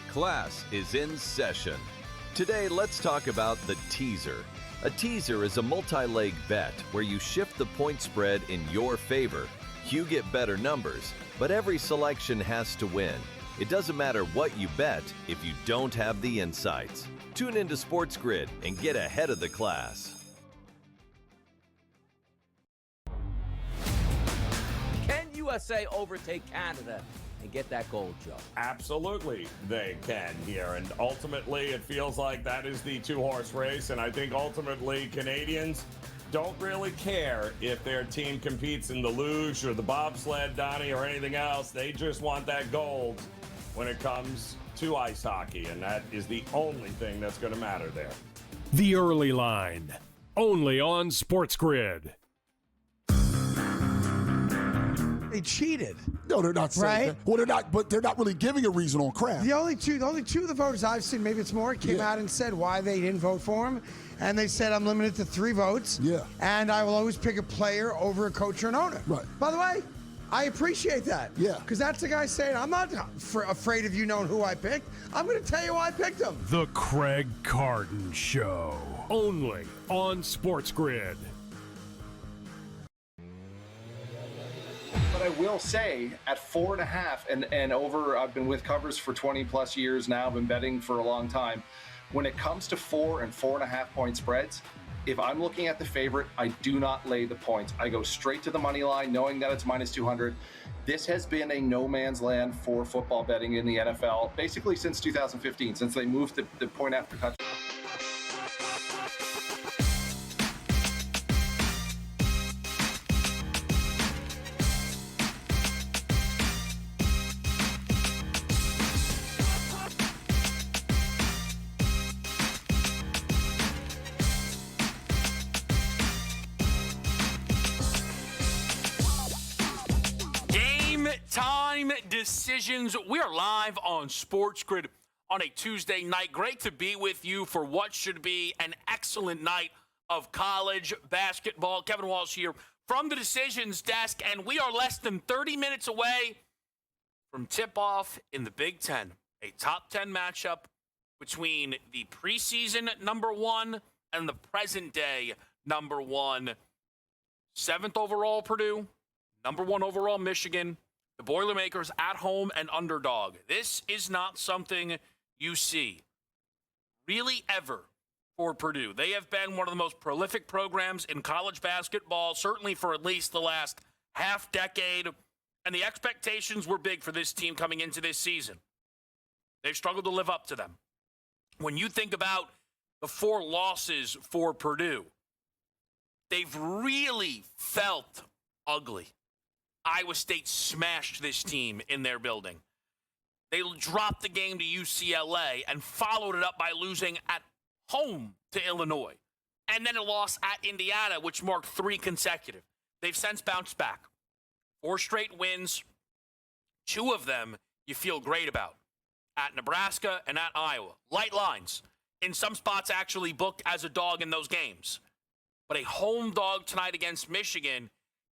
Class is in session. Today, let's talk about the teaser. A teaser is a multi-leg bet where you shift the point spread in your favor. You get better numbers, but every selection has to win. It doesn't matter what you bet if you don't have the insights. Tune into SportsGrid and get ahead of the class. Can USA overtake Canada and get that gold, Joe? Absolutely, they can here. And ultimately, it feels like that is the two-horse race. And I think ultimately, Canadians don't really care if their team competes in the luge or the bobsled, Donnie, or anything else. They just want that gold when it comes to ice hockey. And that is the only thing that's going to matter there. The Early Line, only on SportsGrid. They cheated. No, they're not saying Right? that. Well, they're not, but they're not really giving a reason on Kraft. The only two of the voters I've seen, maybe it's more, came out and said why they didn't vote for him. And they said, I'm limited to 3 votes. Yeah. And I will always pick a player over a coach or an owner. Right. By the way, I appreciate that. Yeah. Because that's the guy saying, I'm not afraid of you knowing who I picked. I'm going to tell you why I picked him. The Craig Carton Show, only on SportsGrid. But I will say, at 4.5 and over, I've been with covers for 20 plus years now. I've been betting for a long time. When it comes to 4 and 4.5 point spreads, if I'm looking at the favorite, I do not lay the points. I go straight to the money line, knowing that it's minus 200. This has been a no man's land for football betting in the NFL, basically since 2015, since they moved the point after touchdown. Time decisions. We are live on SportsGrid on a Tuesday night. Great to be with you for what should be an excellent night of college basketball. Kevin Walsh here from the decisions desk, and we are less than 30 minutes away from tip-off in the Big Ten. A top 10 matchup between the preseason number 1 and the present-day number 1. 7th overall Purdue, number 1 overall Michigan. The Boilermakers at home and underdog. This is not something you see really ever for Purdue. They have been one of the most prolific programs in college basketball, certainly for at least the last half decade, and the expectations were big for this team coming into this season. They've struggled to live up to them. When you think about the 4 losses for Purdue, they've really felt ugly. Iowa State smashed this team in their building. They dropped the game to UCLA and followed it up by losing at home to Illinois. And then a loss at Indiana, which marked 3 consecutive. They've since bounced back. 4 straight wins. 2 of them you feel great about. At Nebraska and at Iowa. Light lines. In some spots actually booked as a dog in those games. But a home dog tonight against Michigan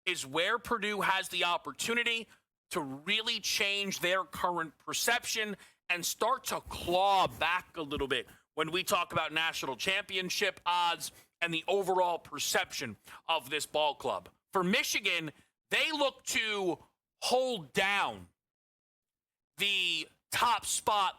is where Purdue has the opportunity to really change their current perception and start to claw back a little bit when we talk about national championship odds and the overall perception of this ball club. For Michigan, they look to hold down the top spot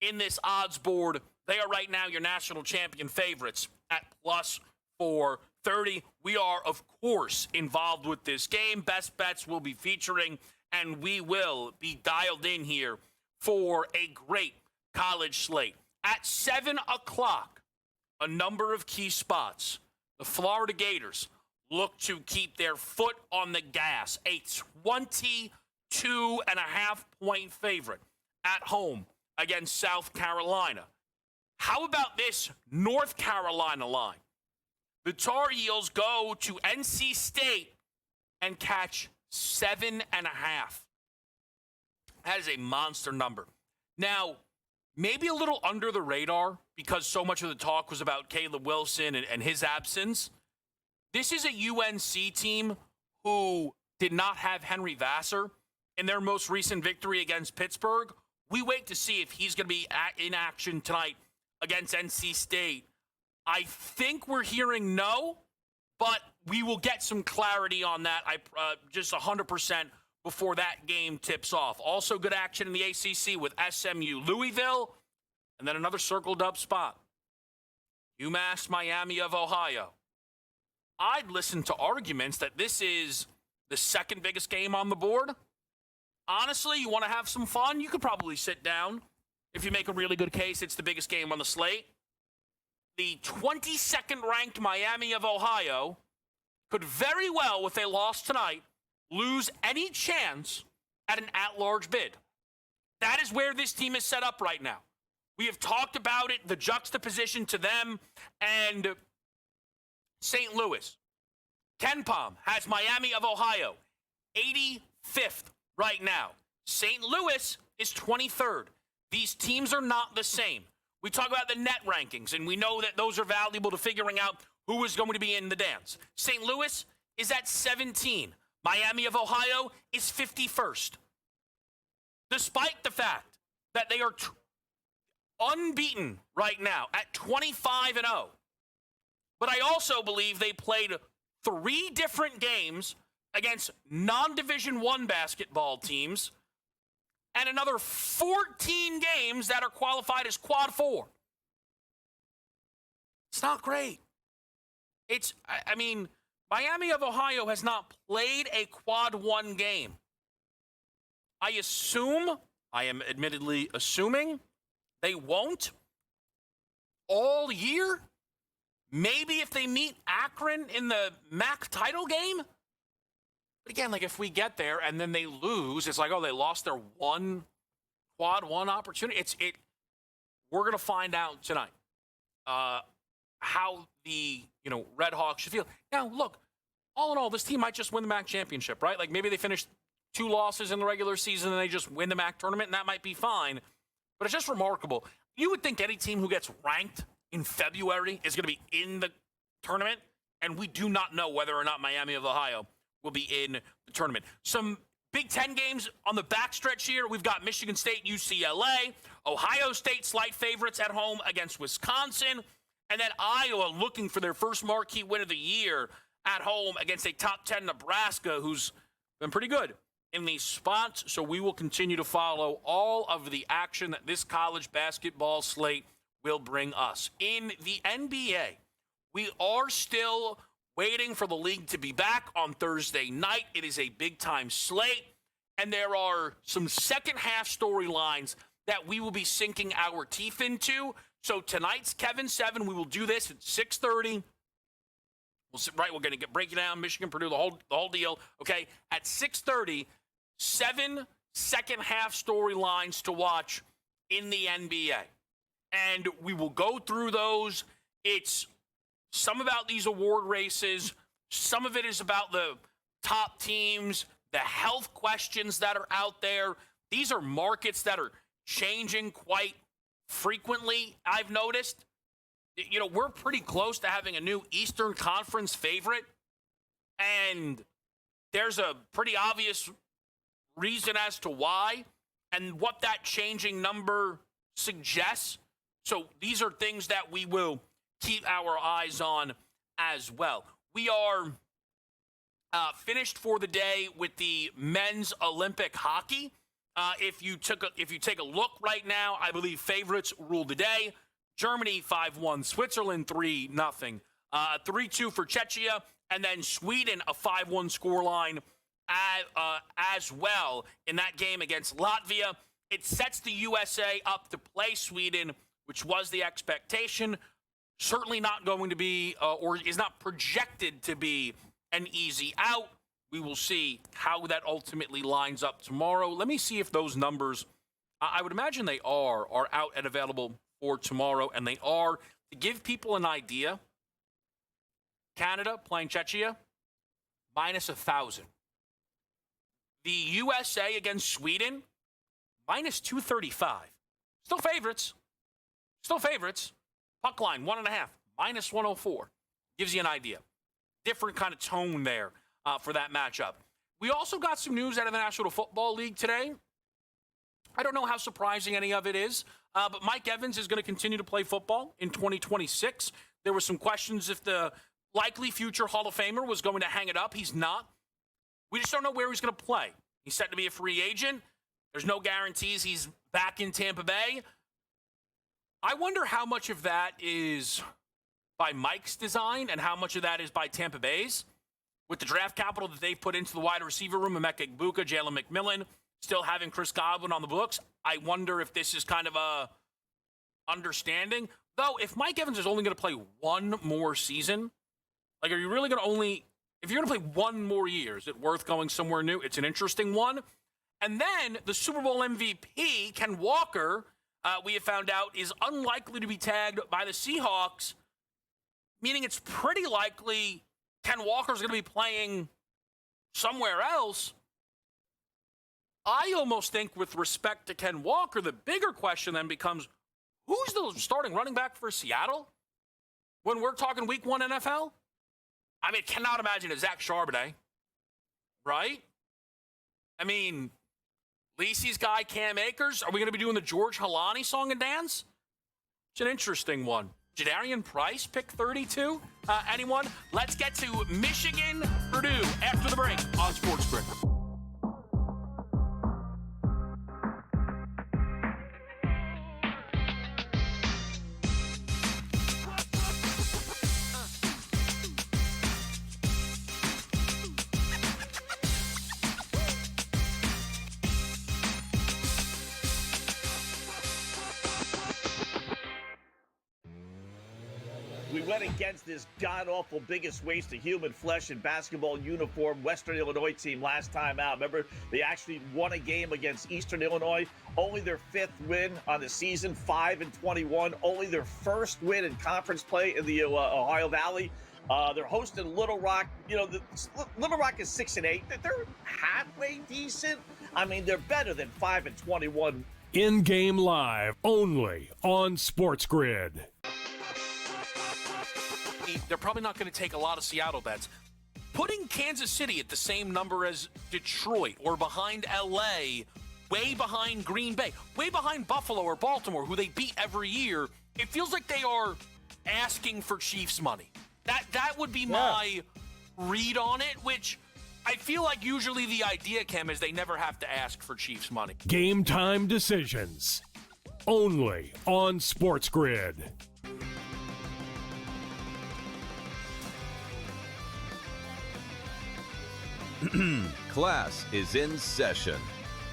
in this odds board. They are right now your national champion favorites at plus 430. We are, of course, involved with this game. Best Bets will be featuring, and we will be dialed in here for a great college slate. At 7 o'clock, a number of key spots. The Florida Gators look to keep their foot on the gas. A 22.5-point favorite at home against South Carolina. How about this North Carolina line? The Tar Heels go to NC State and catch 7.5. That is a monster number. Now, maybe a little under the radar because so much of the talk was about Caleb Wilson and his absence. This is a UNC team who did not have Henry Vassar in their most recent victory against Pittsburgh We wait to see if he's going to be in action tonight against NC State. I think we're hearing no, but we will get some clarity on that. Just 100% before that game tips off. Also good action in the ACC with SMU Louisville, and then another circled up spot. UMass Miami of Ohio. I'd listen to arguments that this is the second biggest game on the board. Honestly, you want to have some fun? You could probably sit down. If you make a really good case, it's the biggest game on the slate. The 22nd ranked Miami of Ohio could very well, if they lost tonight, lose any chance at an at-large bid. That is where this team is set up right now. We have talked about it, the juxtaposition to them and St. Louis. KenPom has Miami of Ohio 85th right now. St. Louis is 23rd. These teams are not the same. We talk about the net rankings, and we know that those are valuable to figuring out who is going to be in the dance. St. Louis is at 17. Miami of Ohio is 51st. Despite the fact that they are unbeaten right now at 25-0. But I also believe they played 3 different games against non-Division I basketball teams and another 14 games that are qualified as Quad 4. It's not great. Miami of Ohio has not played a Quad 1 game. I am admittedly assuming they won't all year. Maybe if they meet Akron in the MAC title game. But again, if we get there and then they lose, it's like, oh, they lost their one Quad 1 opportunity. We're going to find out tonight how the Red Hawks should feel. Now, look, all in all, this team might just win the MAC championship, right? Maybe they finished 2 losses in the regular season and they just win the MAC tournament, and that might be fine. But it's just remarkable. You would think any team who gets ranked in February is going to be in the tournament, and we do not know whether or not Miami of Ohio will be in the tournament. Some Big Ten games on the backstretch here. We've got Michigan State, UCLA, Ohio State slight favorites at home against Wisconsin, and then Iowa looking for their first marquee win of the year at home against a top 10 Nebraska who's been pretty good in these spots. So we will continue to follow all of the action that this college basketball slate will bring us. In the NBA, we are still waiting for the league to be back on Thursday night. It is a big-time slate, and there are some second-half storylines that we will be sinking our teeth into. So tonight's Kevin 7, we will do this at 6:30. We're going to break it down, Michigan, Purdue, the whole deal. Okay, at 6:30, 7 second-half storylines to watch in the NBA. And we will go through those. It's some about these award races. Some of it is about the top teams, the health questions that are out there. These are markets that are changing quite frequently, I've noticed. We're pretty close to having a new Eastern Conference favorite. And there's a pretty obvious reason as to why and what that changing number suggests. So these are things that we will keep our eyes on as well. We are finished for the day with the men's Olympic hockey. If you take a look right now, I believe favorites rule the day. Germany 5-1, Switzerland 3-0, 3-2 for Czechia, and then Sweden a 5-1 scoreline as well in that game against Latvia. It sets the USA up to play Sweden, which was the expectation. Certainly not going to be, or is not projected to be, an easy out. We will see how that ultimately lines up tomorrow. Let me see if those numbers, I would imagine they are out and available for tomorrow, and they are. To give people an idea, Canada playing Czechia, -1,000. The USA against Sweden, -235. Still favorites. Puck line, 1.5, -104. Gives you an idea. Different kind of tone there for that matchup. We also got some news out of the National Football League today. I don't know how surprising any of it is, but Mike Evans is going to continue to play football in 2026. There were some questions if the likely future Hall of Famer was going to hang it up. He's not. We just don't know where he's going to play. He's set to be a free agent. There's no guarantees he's back in Tampa Bay. I wonder how much of that is by Mike's design and how much of that is by Tampa Bay's. With the draft capital that they've put into the wide receiver room, Emeka Egbuka, Jalen McMillan, still having Chris Godwin on the books, I wonder if this is kind of a understanding. Though, if Mike Evans is only going to play one more season, like, are you really going to if you're going to play one more year, is it worth going somewhere new? It's an interesting one. And then the Super Bowl MVP, Ken Walker, we have found out, is unlikely to be tagged by the Seahawks, meaning it's pretty likely Ken Walker's going to be playing somewhere else. I almost think with respect to Ken Walker, the bigger question then becomes, who's the starting running back for Seattle when we're talking week 1 NFL? I mean, cannot imagine it's Zach Charbonnet, right? I mean, Lacey's guy, Cam Akers. Are we going to be doing the George Halani song and dance? It's an interesting one. Jadarian Price, pick 32. Anyone? Let's get to Michigan, Purdue after the break on SportsGrid. We went against this god-awful biggest waste of human flesh in basketball uniform Western Illinois team last time out. Remember, they actually won a game against Eastern Illinois, only their 5th win on the season, 5-21, only their first win in conference play in the Ohio Valley. They're hosting Little Rock. You know, Little Rock is 6-8. They're halfway decent. I mean, they're better than 5-21. In-game live, only on SportsGrid. They're probably not going to take a lot of Seattle bets. Putting Kansas City at the same number as Detroit or behind LA, way behind Green Bay, way behind Buffalo or Baltimore, who they beat every year, it feels like they are asking for Chiefs money. That would be my read on it, which I feel like usually the idea, Cam, is they never have to ask for Chiefs money. Game time decisions, only on SportsGrid. Class is in session.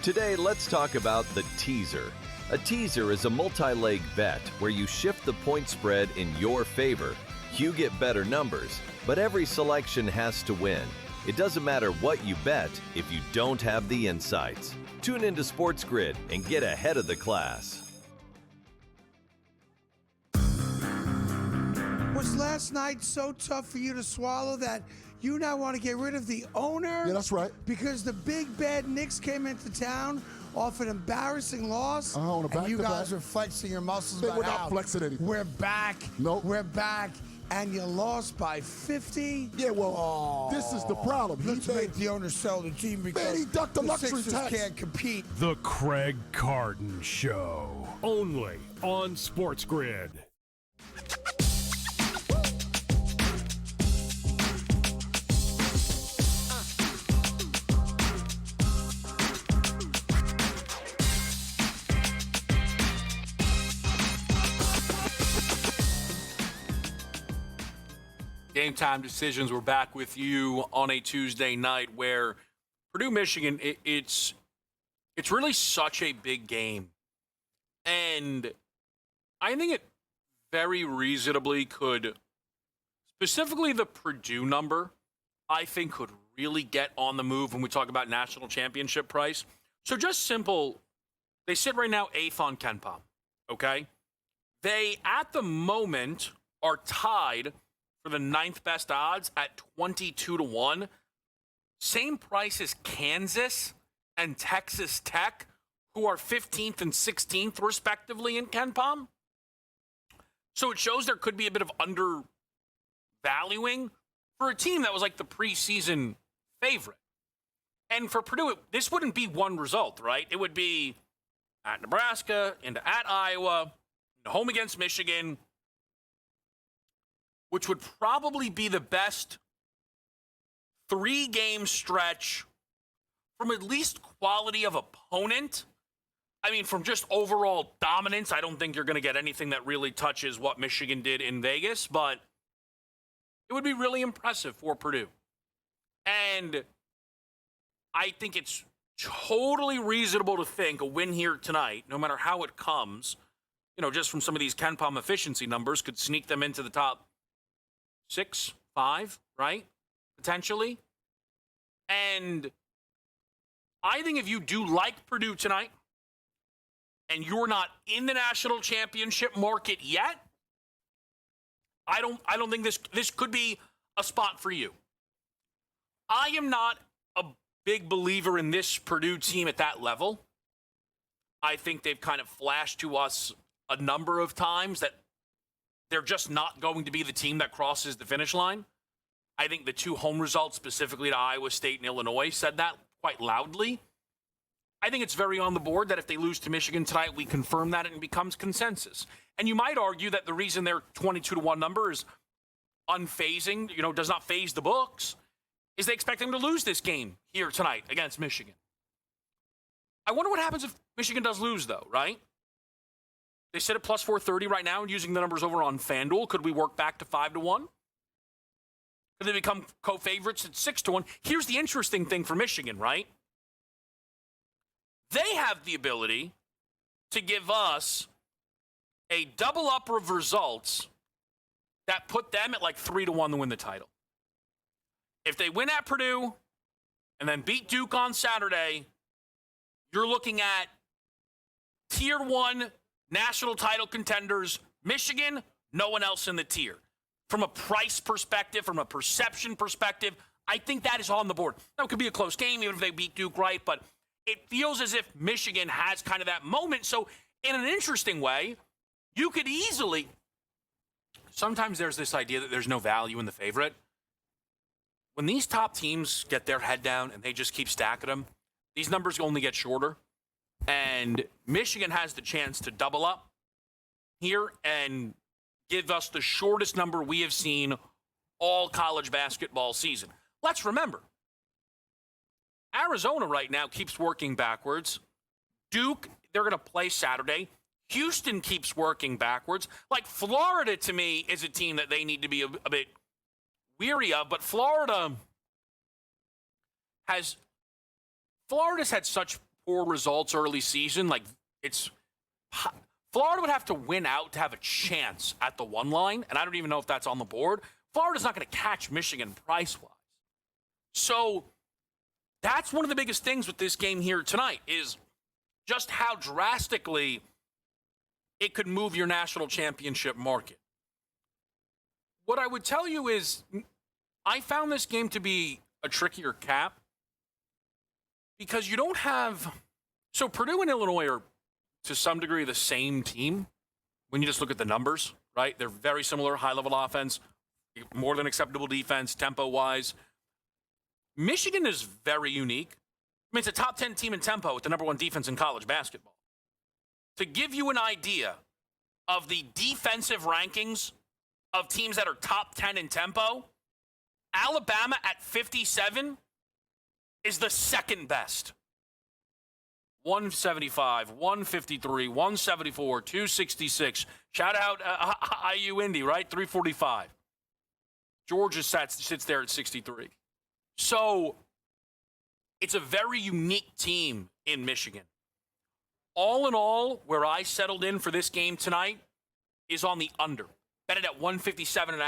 Today, let's talk about the teaser. A teaser is a multi-leg bet where you shift the point spread in your favor. You get better numbers, but every selection has to win. It doesn't matter what you bet if you don't have the insights. Tune into SportsGrid and get ahead of the class. Was last night so tough for you to swallow that you now want to get rid of the owner? Yeah, that's right. Because the big bad Knicks came into town off an embarrassing loss. On a and you back-to-back. guys were flexing your muscles They about were not how flexing anything. we're back. Nope. We're back. And you lost by 50. Yeah, well, this is the problem. Let's make the owner sell the team because Man, he ducked the luxury Sixers tax. can't compete. The Craig Carton Show, only on SportsGrid. Game time decisions. We're back with you on a Tuesday night where Purdue, Michigan, it's really such a big game. And I think it very reasonably could, specifically the Purdue number, I think could really get on the move when we talk about national championship price. So just simple, they sit right now 8th on KenPom, okay? They, at the moment, are tied for the 9th best odds at 22-1. Same price as Kansas and Texas Tech, who are 15th and 16th, respectively, in KenPom. So it shows there could be a bit of undervaluing for a team that was like the preseason favorite. And for Purdue, this wouldn't be one result, right? It would be at Nebraska, into at Iowa, home against Michigan, which would probably be the best 3-game stretch from at least quality of opponent. I mean, from just overall dominance, I don't think you're going to get anything that really touches what Michigan did in Vegas, but it would be really impressive for Purdue. And I think it's totally reasonable to think a win here tonight, no matter how it comes, just from some of these KenPom efficiency numbers, could sneak them into the top 6, 5, right? Potentially. And I think if you do like Purdue tonight, and you're not in the national championship market yet, I don't think this could be a spot for you. I am not a big believer in this Purdue team at that level. I think they've kind of flashed to us a number of times that they're just not going to be the team that crosses the finish line. I think the 2 home results, specifically to Iowa State and Illinois, said that quite loudly. I think it's very on the board that if they lose to Michigan tonight, we confirm that and it becomes consensus. And you might argue that the reason their 22-1 number is unfazing, does not phase the books, is they expect them to lose this game here tonight against Michigan. I wonder what happens if Michigan does lose, though, right? They sit at plus 430 right now and using the numbers over on FanDuel. Could we work back to 5-1? Could they become co-favorites at 6-1? Here's the interesting thing for Michigan, right? They have the ability to give us a double up of results that put them at like 3-1 to win the title. If they win at Purdue and then beat Duke on Saturday, you're looking at Tier 1 national title contenders, Michigan, no one else in the tier. From a price perspective, from a perception perspective, I think that is on the board. Now, it could be a close game, even if they beat Duke, right? But it feels as if Michigan has kind of that moment. So in an interesting way, you could easily, sometimes there's this idea that there's no value in the favorite. When these top teams get their head down and they just keep stacking them, these numbers only get shorter. And Michigan has the chance to double up here and give us the shortest number we have seen all college basketball season. Let's remember, Arizona right now keeps working backwards. Duke, they're going to play Saturday. Houston keeps working backwards. Like Florida, to me, is a team that they need to be a bit weary of. But Florida's had such poor results early season. Like Florida would have to win out to have a chance at the 1 line. And I don't even know if that's on the board. Florida's not going to catch Michigan price-wise. So that's one of the biggest things with this game here tonight is just how drastically it could move your national championship market. What I would tell you is I found this game to be a trickier cap because you don't have – so Purdue and Illinois are to some degree the same team when you just look at the numbers, right? They're very similar, high-level offense, more than acceptable defense, tempo-wise. Michigan is very unique. I mean, it's a top 10 team in tempo with the number 1 defense in college basketball. To give you an idea of the defensive rankings of teams that are top 10 in tempo, Alabama at 57 is the second best. 175, 153, 174, 266. Shout out IU Indy, right? 345. Georgia sits there at 63. So it's a very unique team in Michigan. All in all, where I settled in for this game tonight is on the under. Bet it at 157.5.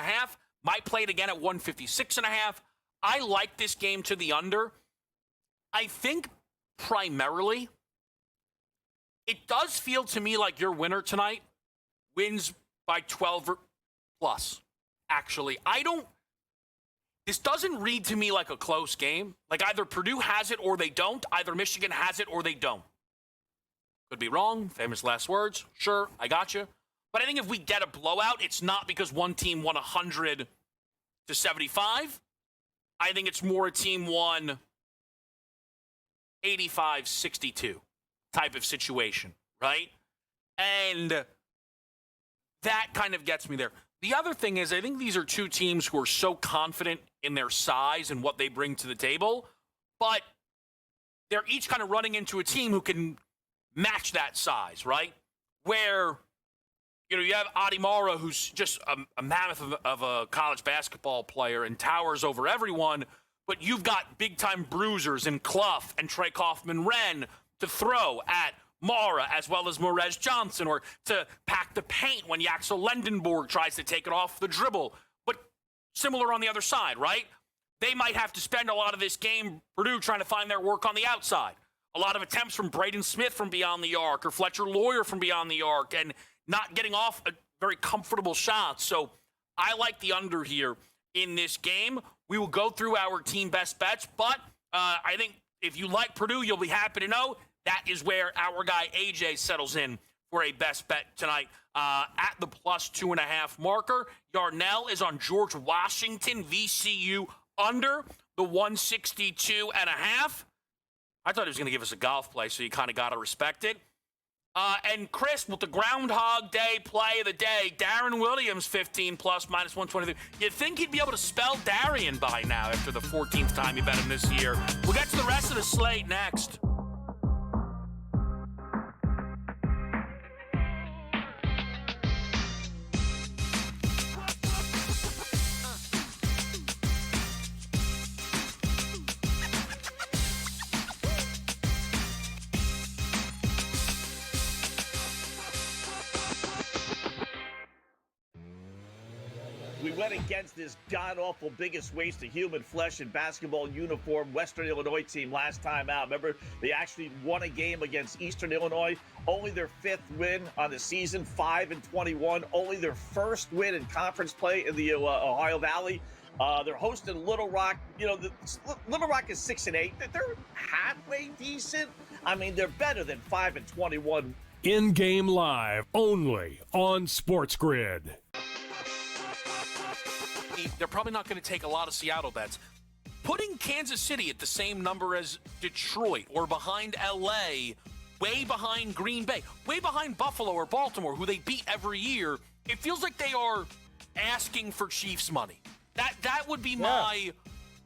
Might play it again at 156.5. I like this game to the under. I think primarily it does feel to me like your winner tonight wins by 12 or plus. Actually, this doesn't read to me like a close game. Like either Purdue has it or they don't. Either Michigan has it or they don't. Could be wrong. Famous last words. Sure, I got you. But I think if we get a blowout, it's not because one team won 100 to 75. I think it's more a team won 85-62 type of situation. right? And that kind of gets me there. The other thing is, I think these are two teams who are so confident in their size and what they bring to the table, but they're each kind of running into a team who can match that size, right? Where, you have Adi Mara, who's just a mammoth of a college basketball player and towers over everyone, but you've got big-time bruisers in Clough and Trey Kaufman-Wren to throw at Mara, as well as Morez Johnson, or to pack the paint when Yaxel Lendenborg tries to take it off the dribble. But similar on the other side, right? They might have to spend a lot of this game, Purdue, trying to find their work on the outside. A lot of attempts from Braden Smith from beyond the arc, or Fletcher Lawyer from beyond the arc, and not getting off a very comfortable shot. So I like the under here in this game. We will go through our team best bets, but I think if you like Purdue, you'll be happy to know that is where our guy AJ settles in for a best bet tonight at the +2.5 marker. Yarnell is on George Washington, VCU under the 162.5. I thought he was going to give us a golf play, so you kind of got to respect it. And Chris, with the Groundhog Day play of the day, Darren Williams 15 plus -123. You'd think he'd be able to spell Darian by now after the 14th time you bet him this year. We'll get to the rest of the slate next. We went against this god-awful biggest waste of human flesh in basketball uniform Western Illinois team last time out. Remember, they actually won a game against Eastern Illinois. Only their 5th win on the season, 5-21. Only their 1st win in conference play in the Ohio Valley. They're hosting Little Rock. Little Rock is 6-8. They're halfway decent. I mean, they're better than 5-21. In-game live only on SportsGrid. They're probably not going to take a lot of Seattle bets. Putting Kansas City at the same number as Detroit or behind LA, way behind Green Bay, way behind Buffalo or Baltimore, who they beat every year, it feels like they are asking for Chiefs money. That would be my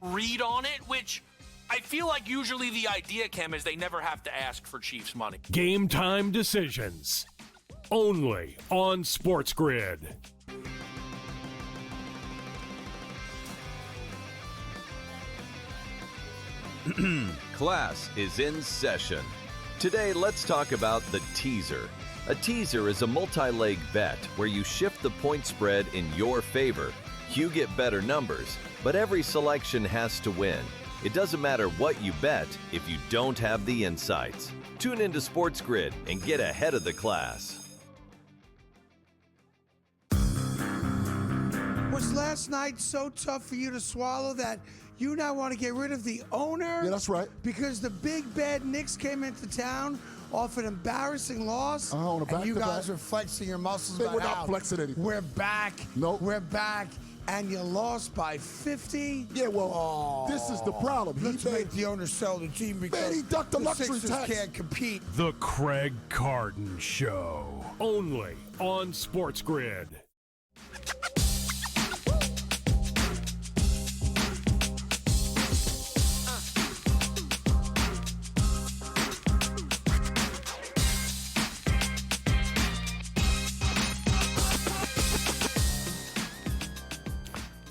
read on it, which I feel like usually the idea, Cam, is they never have to ask for Chiefs money. Game time decisions only on SportsGrid. Class is in session. Today, let's talk about the teaser. A teaser is a multi-leg bet where you shift the point spread in your favor. You get better numbers, but every selection has to win. It doesn't matter what you bet if you don't have the insights. Tune into SportsGrid and get ahead of the class. Was last night so tough for you to swallow that you now want to get rid of the owner? Yeah, that's right. Because the big bad Knicks came into town off an embarrassing loss. On a and you back-to-back. guys are flexing your muscles They about were not how flexing anything. we're back. Nope. We're back. And you lost by 50. Yeah, well, this is the problem. Let's make the owner sell the team because Man, he ducked the luxury Sixers tax. can't compete. The Craig Carton Show only on SportsGrid.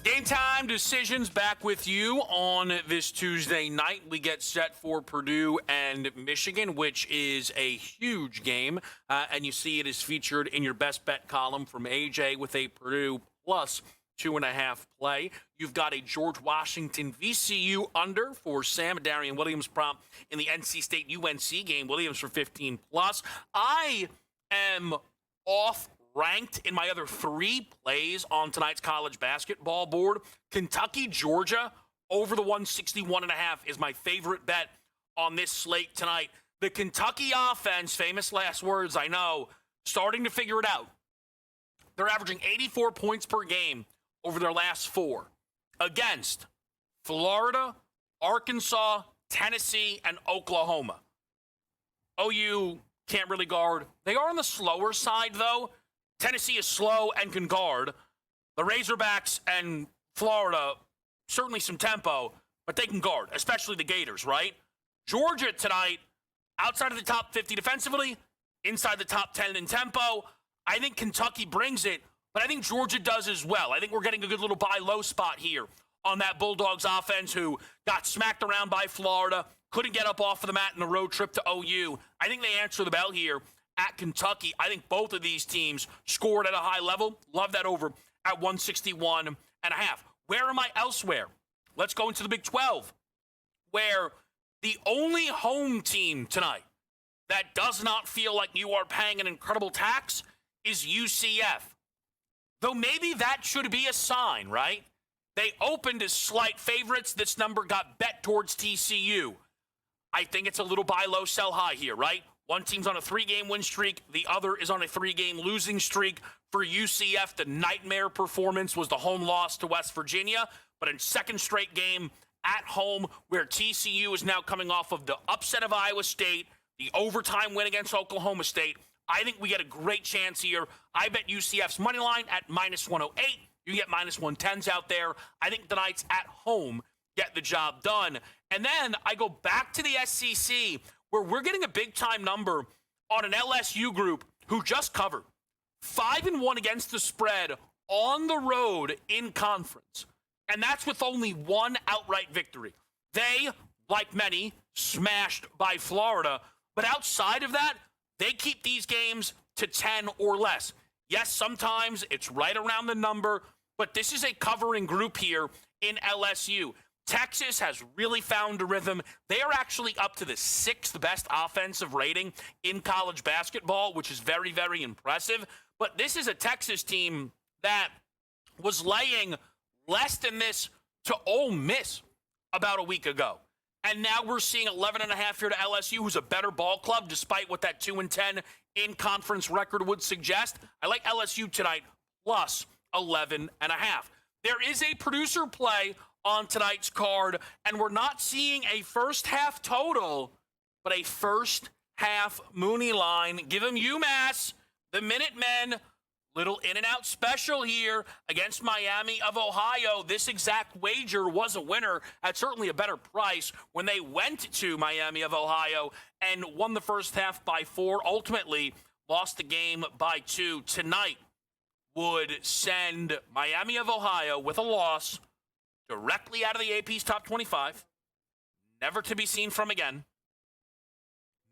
Game time decisions back with you on this Tuesday night. We get set for Purdue and Michigan, which is a huge game. And you see it is featured in your best bet column from AJ with a Purdue plus 2.5 play. You've got a George Washington VCU under for Sam, Darian Williams prompt in the NC State UNC game. Williams for 15 plus. I am off ranked in my other 3 plays on tonight's college basketball board. Kentucky, Georgia, over the 161.5 is my favorite bet on this slate tonight. The Kentucky offense, famous last words, I know, starting to figure it out. They're averaging 84 points per game over their last 4 against Florida, Arkansas, Tennessee, and Oklahoma. OU can't really guard. They are on the slower side, though. Tennessee is slow and can guard. The Razorbacks and Florida, certainly some tempo, but they can guard, especially the Gators, right? Georgia tonight, outside of the top 50 defensively, inside the top 10 in tempo. I think Kentucky brings it, but I think Georgia does as well. I think we're getting a good little buy low spot here on that Bulldogs offense who got smacked around by Florida, couldn't get up off of the mat in the road trip to OU. I think they answer the bell here at Kentucky. I think both of these teams scored at a high level. Love that over at 161.5. Where am I elsewhere? Let's go into the Big 12, where the only home team tonight that does not feel like you are paying an incredible tax is UCF. Though maybe that should be a sign, right? They opened as slight favorites. This number got bet towards TCU. I think it's a little buy low, sell high here, right? One team's on a 3-game win streak. The other is on a 3-game losing streak. For UCF, the nightmare performance was the home loss to West Virginia. But in second straight game at home, where TCU is now coming off of the upset of Iowa State, the overtime win against Oklahoma State, I think we get a great chance here. I bet UCF's money line at -108. You get -110s out there. I think the Knights at home get the job done. And then I go back to the SEC, where we're getting a big-time number on an LSU group who just covered 5-1 against the spread on the road in conference. And that's with only one outright victory. They, like many, smashed by Florida. But outside of that, they keep these games to 10 or less. Yes, sometimes it's right around the number, but this is a covering group here in LSU. Texas has really found a rhythm. They are actually up to the 6th best offensive rating in college basketball, which is very, very impressive. But this is a Texas team that was laying less than this to Ole Miss about a week ago. And now we're seeing 11.5 here to LSU, who's a better ball club, despite what that 2-10 in-conference record would suggest. I like LSU tonight, plus 11.5. There is a producer play on tonight's card, and we're not seeing a first-half total, but a first-half Mooney line. Give him UMass, the Minutemen. Little in-and-out special here against Miami of Ohio. This exact wager was a winner at certainly a better price when they went to Miami of Ohio and won the first half by 4, ultimately lost the game by 2. Tonight would send Miami of Ohio with a loss directly out of the AP's top 25, never to be seen from again,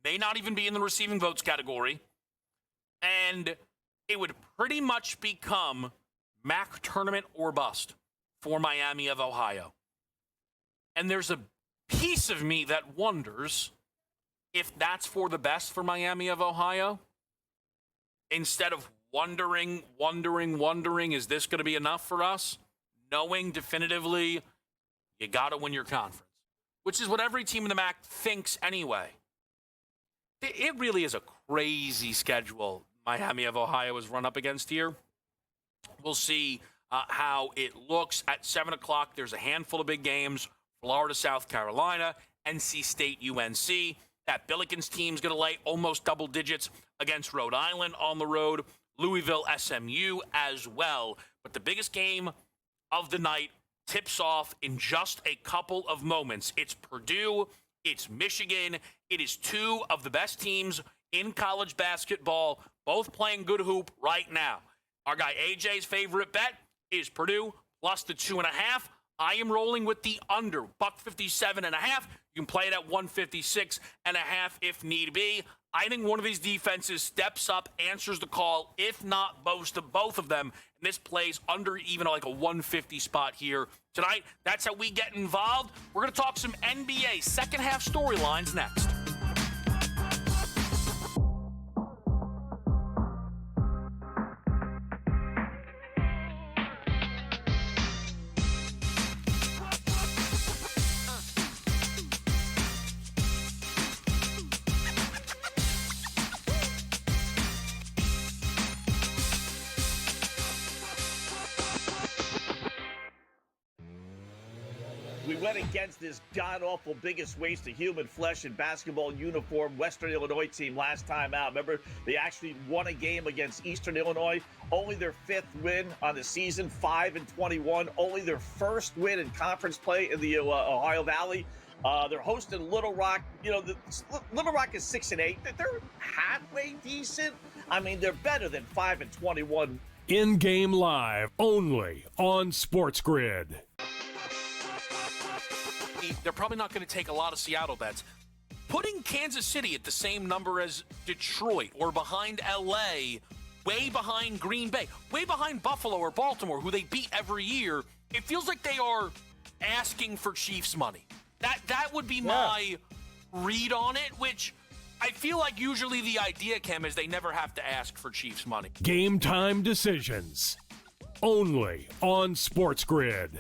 may not even be in the receiving votes category, and it would pretty much become MAC tournament or bust for Miami of Ohio. And there's a piece of me that wonders if that's for the best for Miami of Ohio. Instead of wondering, is this going to be enough for us? Knowing definitively you got to win your conference, which is what every team in the MAC thinks anyway. It really is a crazy schedule Miami of Ohio is run up against here. We'll see how it looks at 7 o'clock. There's a handful of big games. Florida, South Carolina, NC State, UNC. That Billikens team's going to lay almost double digits against Rhode Island on the road. Louisville, SMU as well. But the biggest game of the night tips off in just a couple of moments. It's Purdue. It's Michigan. It is two of the best teams in college basketball, both playing good hoop right now. Our guy AJ's favorite bet is Purdue plus the 2.5. I am rolling with the under, $157.5. You can play it at 156.5 if need be. I think one of these defenses steps up, answers the call, if not both of them. And this plays under even like a 150 spot here tonight. That's how we get involved. We're going to talk some NBA second half storylines next. We went against this god-awful biggest waste of human flesh in basketball uniform Western Illinois team last time out. Remember, they actually won a game against Eastern Illinois. Only their 5th win on the season, 5-21. Only their first win in conference play in the Ohio Valley. They're hosting Little Rock. You know, Little Rock is 6-8. They're halfway decent. I mean, they're better than 5-21. In-game live only on SportsGrid. They're probably not going to take a lot of Seattle bets. Putting Kansas City at the same number as Detroit or behind LA, way behind Green Bay, way behind Buffalo or Baltimore, who they beat every year, it feels like they are asking for Chiefs money. That would be my read on it, which I feel like usually the idea, Cam, is they never have to ask for Chiefs money. Game time decisions only on SportsGrid.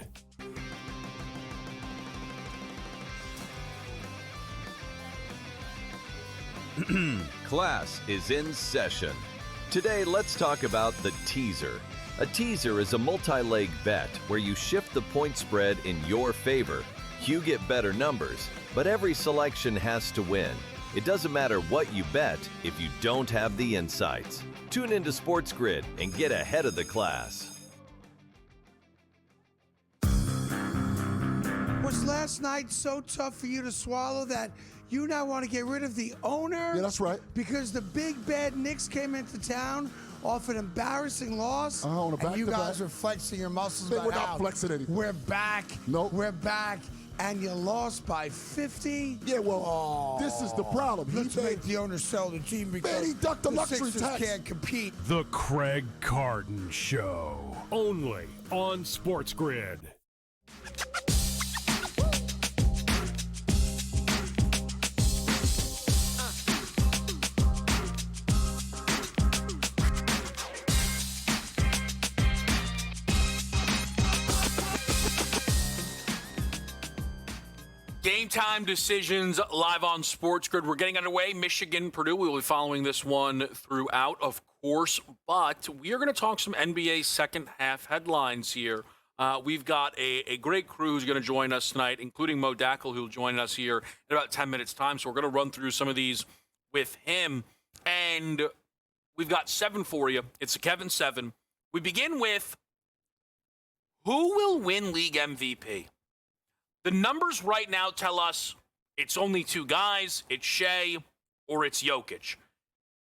Class is in session. Today, let's talk about the teaser. A teaser is a multi-leg bet where you shift the point spread in your favor. You get better numbers, but every selection has to win. It doesn't matter what you bet if you don't have the insights. Tune into SportsGrid and get ahead of the class. Was last night so tough for you to swallow that you now want to get rid of the owner? Yeah, that's right. Because the big bad Knicks came into town off an embarrassing loss. On a and you back-to-back. guys are flexing your muscles. They about were not how flexing anything. We're back. Nope. We're back. And you lost by 50? Yeah, well, this is the problem. Let's make the owner sell the team because Man, he ducked the luxury Sixers tax. can't compete. The Craig Carton Show only on SportsGrid. Game time decisions live on SportsGrid. We're getting underway. Michigan, Purdue. We will be following this one throughout, of course. But we are going to talk some NBA second half headlines here. We've got a great crew who's going to join us tonight, including Mo Dackel, who will join us here in about 10 minutes' time. So we're going to run through some of these with him. And we've got 7 for you. It's a Kevin 7. We begin with who will win league MVP? The numbers right now tell us it's only 2 guys, it's Shea or it's Jokic.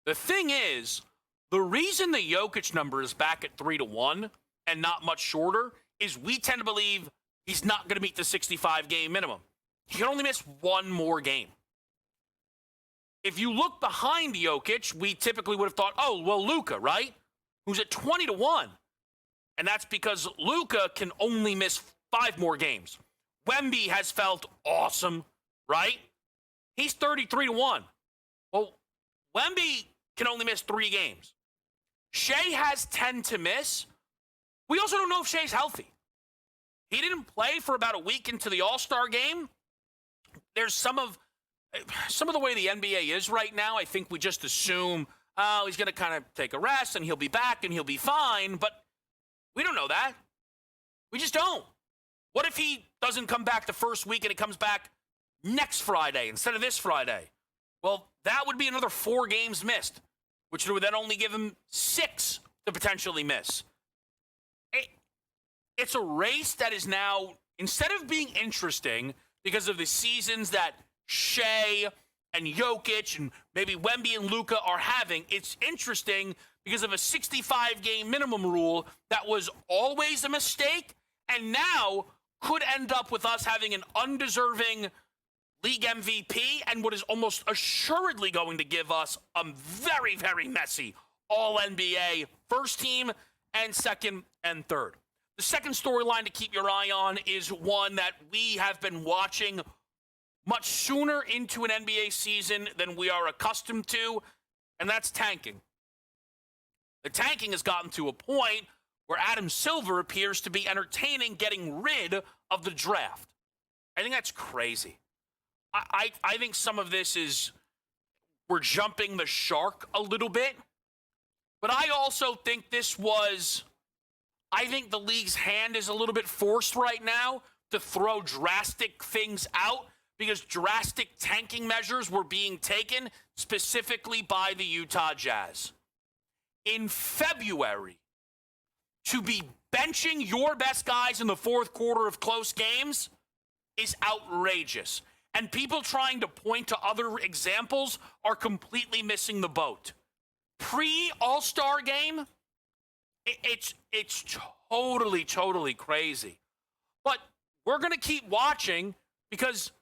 The thing is, the reason the Jokic number is back at 3-1 and not much shorter is we tend to believe he's not going to meet the 65-game minimum. He can only miss 1 more game. If you look behind Jokic, we typically would have thought, oh, well, Luka, right? Who's at 20-1. And that's because Luka can only miss 5 more games. Wemby has felt awesome, right? He's 33-1. Well, Wemby can only miss 3 games. Shea has 10 to miss. We also don't know if Shea's healthy. He didn't play for about a week into the All-Star game. There's some of the way the NBA is right now. I think we just assume, oh, he's going to kind of take a rest and he'll be back and he'll be fine. But we don't know that. We just don't. What if he doesn't come back the first week and he comes back next Friday instead of this Friday? Well, that would be another 4 games missed, which would then only give him 6 to potentially miss. It's a race that is now, instead of being interesting because of the seasons that Shea and Jokic and maybe Wemby and Luka are having, it's interesting because of a 65-game minimum rule that was always a mistake and now could end up with us having an undeserving league MVP and what is almost assuredly going to give us a very, very messy All-NBA first team and second and third. The second storyline to keep your eye on is one that we have been watching much sooner into an NBA season than we are accustomed to, and that's tanking. The tanking has gotten to a point where Adam Silver appears to be entertaining getting rid of the draft. I think that's crazy. I think some of this is we're jumping the shark a little bit. But I also think I think the league's hand is a little bit forced right now to throw drastic things out because drastic tanking measures were being taken specifically by the Utah Jazz. In February, to be benching your best guys in the fourth quarter of close games is outrageous. And people trying to point to other examples are completely missing the boat. Pre-All-Star game, it's totally crazy. But we're going to keep watching because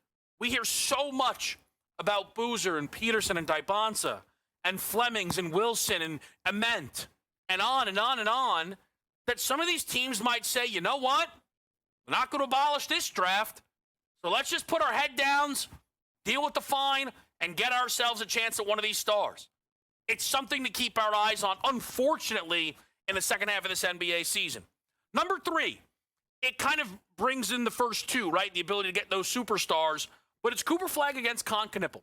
we hear so much about Boozer and Peterson and Dybonsa and Flemings and Wilson and Ament and on and on and on, that some of these teams might say, you know what? We're not going to abolish this draft, so let's just put our head downs, deal with the fine, and get ourselves a chance at one of these stars. It's something to keep our eyes on, unfortunately, in the second half of this NBA season. Number 3, it kind of brings in the first two, right? The ability to get those superstars, but it's Cooper Flagg against Con Knippel.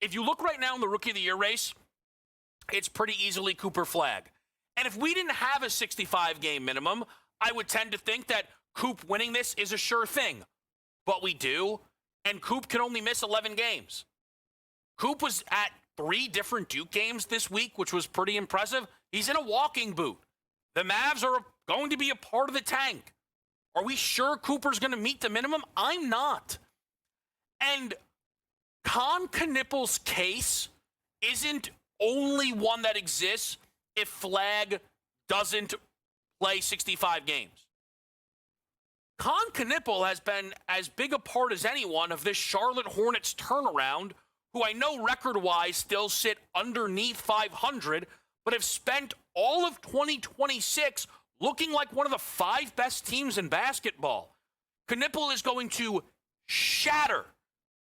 If you look right now in the Rookie of the Year race, it's pretty easily Cooper Flagg. And if we didn't have a 65-game minimum, I would tend to think that Coop winning this is a sure thing. But we do, and Coop can only miss 11 games. Coop was at 3 different Duke games this week, which was pretty impressive. He's in a walking boot. The Mavs are going to be a part of the tank. Are we sure Cooper's going to meet the minimum? I'm not. And Con Knippel's case isn't only one that exists if Flagg doesn't play 65 games. Con Knippel has been as big a part as anyone of this Charlotte Hornets turnaround, who I know record-wise still sit underneath 500, but have spent all of 2026 looking like one of the 5 best teams in basketball. Knippel is going to shatter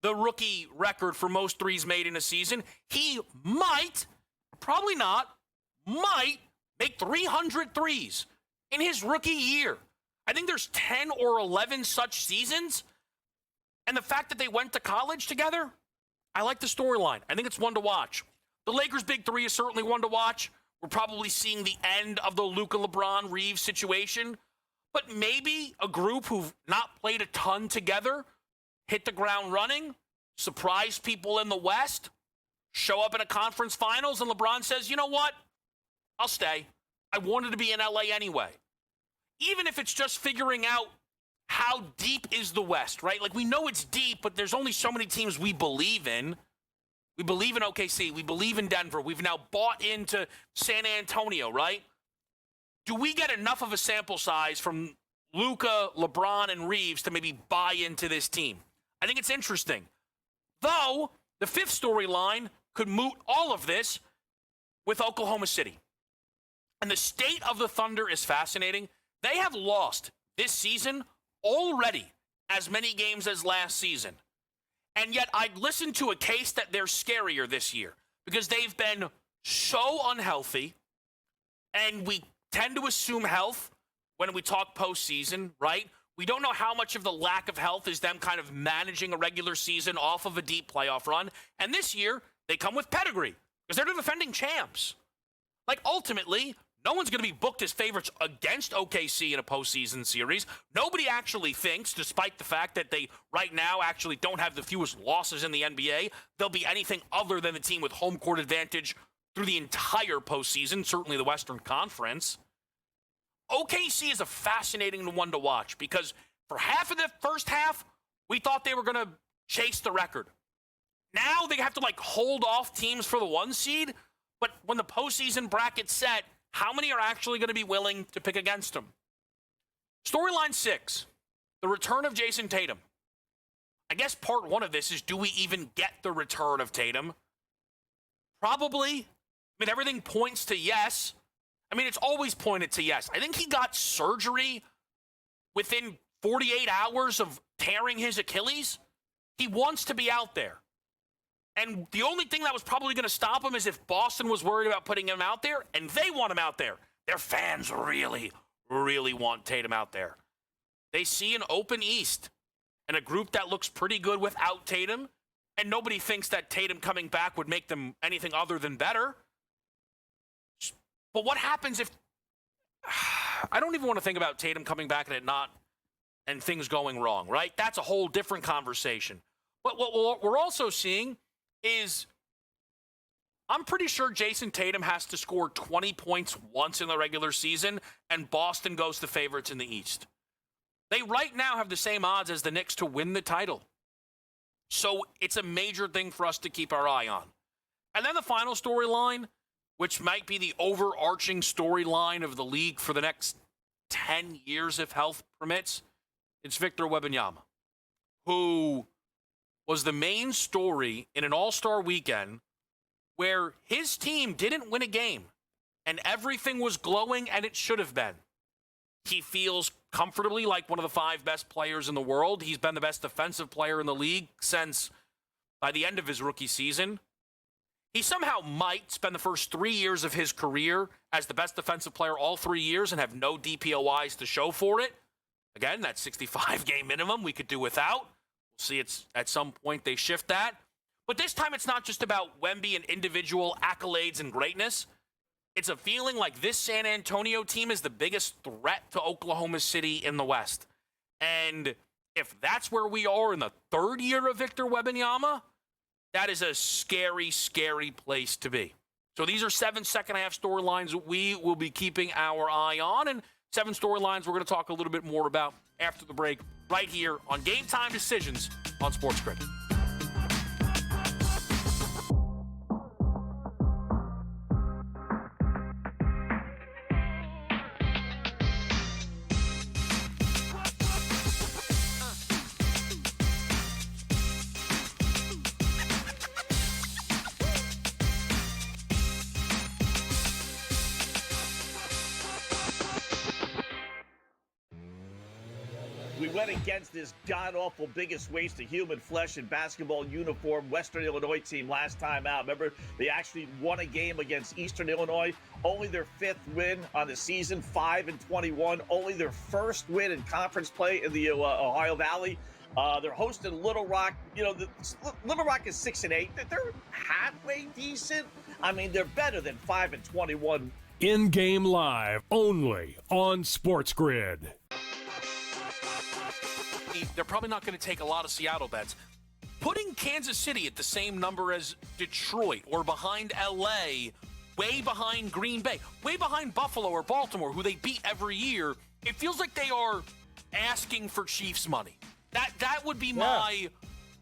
the rookie record for most threes made in a season. He might, probably not, might make 300 threes in his rookie year. I think there's 10 or 11 such seasons. And the fact that they went to college together, I like the storyline. I think it's one to watch. The Lakers' big three is certainly one to watch. We're probably seeing the end of the Luka, LeBron, Reeves situation. But maybe a group who've not played a ton together hit the ground running, surprise people in the West, show up in a conference finals, and LeBron says, you know what? I'll stay. I wanted to be in LA anyway. Even if it's just figuring out how deep is the West, right? Like, we know it's deep, but there's only so many teams we believe in. We believe in OKC. We believe in Denver. We've now bought into San Antonio, right? Do we get enough of a sample size from Luka, LeBron, and Reeves to maybe buy into this team? I think it's interesting. Though, the 5th storyline could moot all of this with Oklahoma City. And the state of the Thunder is fascinating. They have lost this season already as many games as last season. And yet I'd listen to a case that they're scarier this year because they've been so unhealthy, and we tend to assume health when we talk postseason, right? We don't know how much of the lack of health is them kind of managing a regular season off of a deep playoff run. And this year, they come with pedigree because they're the defending champs. Like, ultimately, no one's going to be booked as favorites against OKC in a postseason series. Nobody actually thinks, despite the fact that they right now actually don't have the fewest losses in the NBA, they'll be anything other than the team with home court advantage through the entire postseason, certainly the Western Conference. OKC is a fascinating one to watch because for half of the first half, we thought they were going to chase the record. Now they have to, like, hold off teams for the 1 seed, but when the postseason bracket's set, how many are actually going to be willing to pick against them? Storyline 6, the return of Jason Tatum. I guess part 1 of this is, do we even get the return of Tatum? Probably. I mean, everything points to yes. I mean, it's always pointed to yes. I think he got surgery within 48 hours of tearing his Achilles. He wants to be out there. And the only thing that was probably going to stop him is if Boston was worried about putting him out there, and they want him out there. Their fans really, really want Tatum out there. They see an open East and a group that looks pretty good without Tatum, and nobody thinks that Tatum coming back would make them anything other than better. But what happens if... I don't even want to think about Tatum coming back and it not and things going wrong, right? That's a whole different conversation. But what we're also seeing is I'm pretty sure Jason Tatum has to score 20 points once in the regular season, and Boston goes to favorites in the East. They right now have the same odds as the Knicks to win the title. So it's a major thing for us to keep our eye on. And then the final storyline, which might be the overarching storyline of the league for the next 10 years if health permits, it's Victor Wembanyama, who was the main story in an all-star weekend where his team didn't win a game and everything was glowing, and it should have been. He feels comfortably like one of the 5 best players in the world. He's been the best defensive player in the league since by the end of his rookie season. He somehow might spend the first 3 years of his career as the best defensive player all 3 years and have no DPOIs to show for it. Again, that 65-game minimum we could do without. We'll see it's at some point they shift that. But this time it's not just about Wemby and individual accolades and greatness. It's a feeling like this San Antonio team is the biggest threat to Oklahoma City in the West. And if that's where we are in the 3rd year of Victor Wembanyama, that is a scary, scary place to be. So these are 7 second-half storylines that we will be keeping our eye on, and 7 storylines we're going to talk a little bit more about after the break right here on Game Time Decisions on SportsGrid. We went against this god-awful biggest waste of human flesh in basketball uniform Western Illinois team last time out. Remember, they actually won a game against Eastern Illinois. Only their 5th win on the season, 5-21. Only their first win in conference play in the Ohio Valley. They're hosting Little Rock. You know, Little Rock is 6-8. They're halfway decent. I mean, they're better than 5-21. In-game live only on SportsGrid. They're probably not going to take a lot of Seattle bets. Putting Kansas City at the same number as Detroit or behind LA, way behind Green Bay, way behind Buffalo or Baltimore, who they beat every year, it feels like they are asking for Chiefs money. That would be my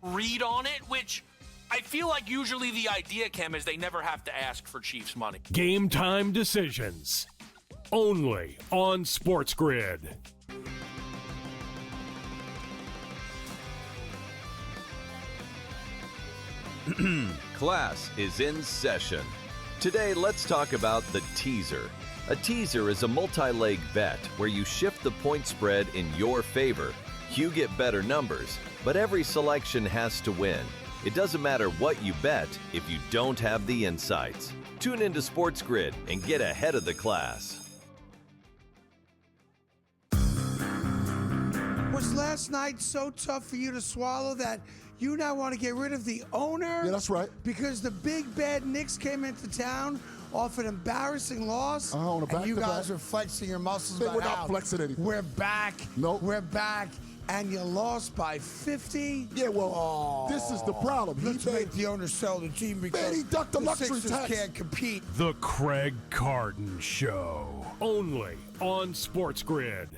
read on it, which I feel like usually the idea, Cam, is they never have to ask for Chiefs money. Game Time Decisions only on SportsGrid. Class is in session. Today, let's talk about the teaser. A teaser is a multi-leg bet where you shift the point spread in your favor. You get better numbers, but every selection has to win. It doesn't matter what you bet if you don't have the insights. Tune into SportsGrid and get ahead of the class. Was last night so tough for you to swallow that you now want to get rid of the owner? Yeah, that's right. Because the big bad Knicks came into town off an embarrassing loss. On a and you back-to-back. guys are flexing your muscles. They about were not how flexing anything. We're back. Nope. We're back. And you lost by 50. Yeah, well, this is the problem. Let's make the owner sell the team because Man, he ducked the luxury Sixers tax. can't compete. The Craig Carton Show only on SportsGrid.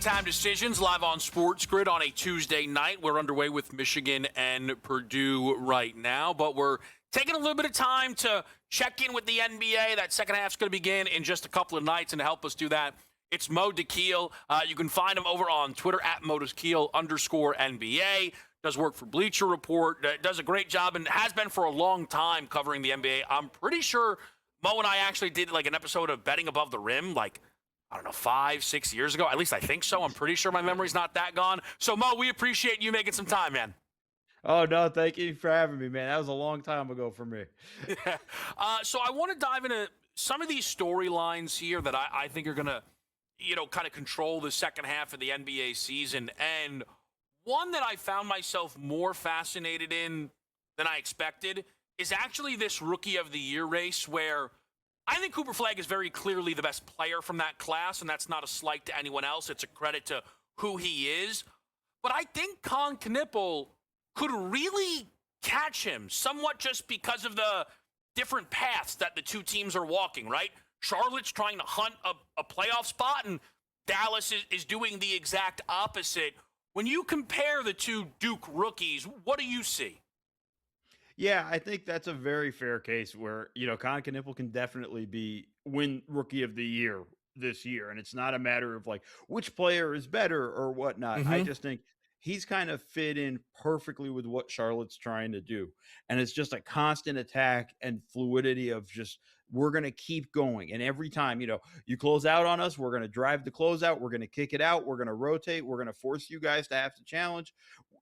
Time Decisions live on SportsGrid on a Tuesday night. We're underway with Michigan and Purdue right now, but we're taking a little bit of time to check in with the NBA. That second half's going to begin in just a couple of nights, and to help us do that, it's Mo DeKeel. You can find him over on Twitter at @MoDeKeel_NBA. Does work for Bleacher Report. Does a great job and has been for a long time covering the NBA. I'm pretty sure Mo and I actually did like an episode of Betting Above the Rim, like, I don't know, 5-6 years ago. At least I think so. I'm pretty sure my memory's not that gone. So, Mo, we appreciate you making some time, man. Oh, no, thank you for having me, man. That was a long time ago for me. So I want to dive into some of these storylines here that I think are going to, kind of control the second half of the NBA season. And one that I found myself more fascinated in than I expected is actually this Rookie of the Year race, where I think Cooper Flagg is very clearly the best player from that class, and that's not a slight to anyone else. It's a credit to who he is. But I think Con Knippel could really catch him somewhat just because of the different paths that the two teams are walking, right? Charlotte's trying to hunt a playoff spot, and Dallas is doing the exact opposite. When you compare the two Duke rookies, what do you see? Yeah, I think that's a very fair case where, Con Knippel can definitely win Rookie of the Year this year. And it's not a matter of like which player is better or whatnot. I just think he's kind of fit in perfectly with what Charlotte's trying to do. And it's just a constant attack and fluidity of just, we're going to keep going. And every time, you close out on us, we're going to drive the closeout. We're going to kick it out. We're going to rotate. We're going to force you guys to have to challenge,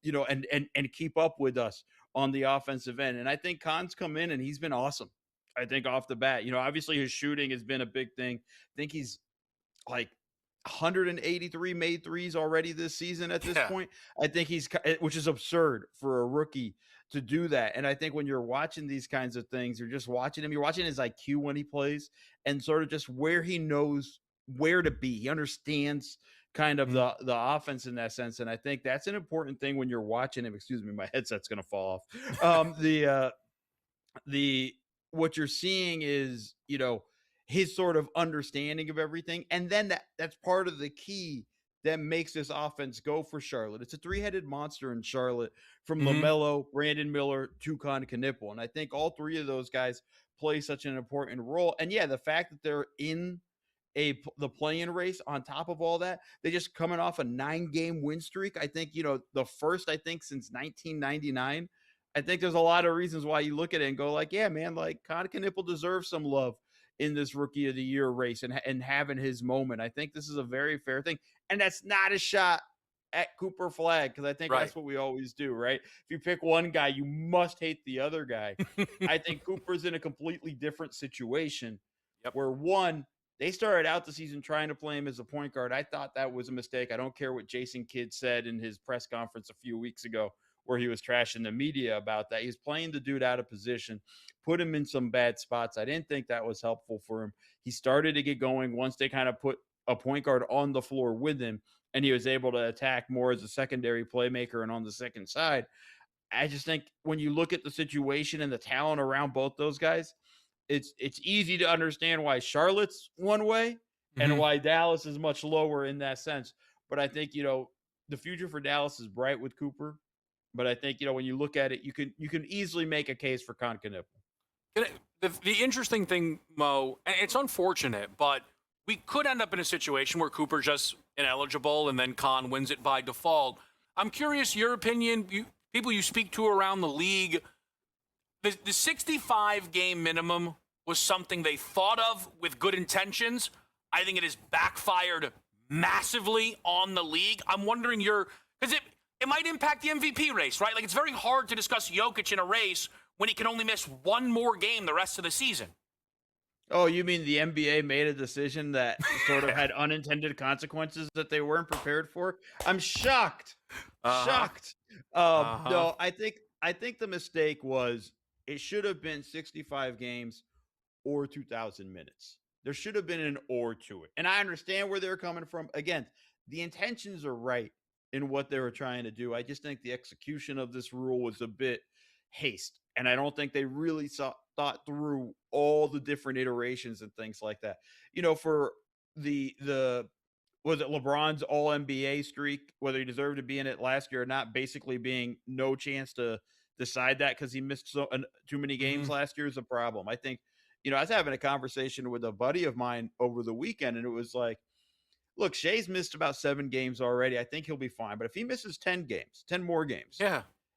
and keep up with us on the offensive end. And I think Con's come in and he's been awesome. I think off the bat, obviously his shooting has been a big thing. I think he's like 183 made threes already this season at this point. I think which is absurd for a rookie to do that. And I think when you're watching these kinds of things, you're just watching him, you're watching his IQ when he plays and sort of just where he knows where to be. He understands kind of the offense in that sense. And I think that's an important thing when you're watching him. Excuse me, my headset's going to fall off. What you're seeing is, his sort of understanding of everything. And then that's part of the key that makes this offense go for Charlotte. It's a three-headed monster in Charlotte, from LaMelo, Brandon Miller, to Con Knippel. And I think all three of those guys play such an important role. And yeah, the fact that they're in the play-in race on top of all that, they just coming off a 9-game win streak. I think, the first, since 1999. I think there's a lot of reasons why you look at it and go like, yeah, man, like Con Knippel deserves some love in this Rookie of the Year race and having his moment. I think this is a very fair thing. And that's not a shot at Cooper Flagg, because I think that's what we always do, right? If you pick one guy, you must hate the other guy. I think Cooper's in a completely different situation where, one, they started out the season trying to play him as a point guard. I thought that was a mistake. I don't care what Jason Kidd said in his press conference a few weeks ago, where he was trashing the media about that. He's playing the dude out of position, put him in some bad spots. I didn't think that was helpful for him. He started to get going once they kind of put a point guard on the floor with him, and he was able to attack more as a secondary playmaker and on the second side. I just think when you look at the situation and the talent around both those guys, it's easy to understand why Charlotte's one way and why Dallas is much lower in that sense. But I think, the future for Dallas is bright with Cooper. But I think, when you look at it, you can easily make a case for Con Knippel. The interesting thing, Mo, and it's unfortunate, but we could end up in a situation where Cooper's just ineligible and then Con wins it by default. I'm curious, your opinion, people you speak to around the league, the 65-game minimum was something they thought of with good intentions. I think it has backfired massively on the league. I'm wondering because it might impact the MVP race, right? Like, it's very hard to discuss Jokic in a race when he can only miss one more game the rest of the season. Oh, you mean the NBA made a decision that sort of had unintended consequences that they weren't prepared for? I'm shocked. Shocked. No, I think the mistake was it should have been 65 games or 2,000 minutes. There should have been an or to it. And I understand where they're coming from. Again, the intentions are right in what they were trying to do. I just think the execution of this rule was a bit haste. And I don't think they really thought through all the different iterations and things like that. For the was it LeBron's all-NBA streak, whether he deserved to be in it last year or not, basically being no chance to decide that because he missed too many games last year is a problem. I think, I was having a conversation with a buddy of mine over the weekend, and it was like, look, Shea's missed about 7 games already. I think he'll be fine. But if he misses 10 more games,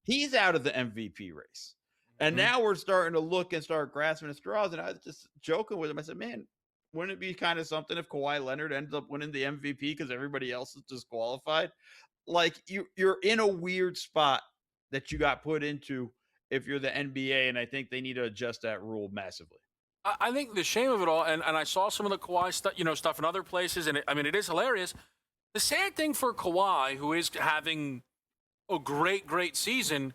he's out of the MVP race. And now we're starting to look and start grasping at straws. And I was just joking with him. I said, man, wouldn't it be kind of something if Kawhi Leonard ends up winning the MVP because everybody else is disqualified? Like, you're in a weird spot that you got put into if you're the NBA. And I think they need to adjust that rule massively. I think the shame of it all, and I saw some of the Kawhi stuff in other places, and it is hilarious. The sad thing for Kawhi, who is having a great season,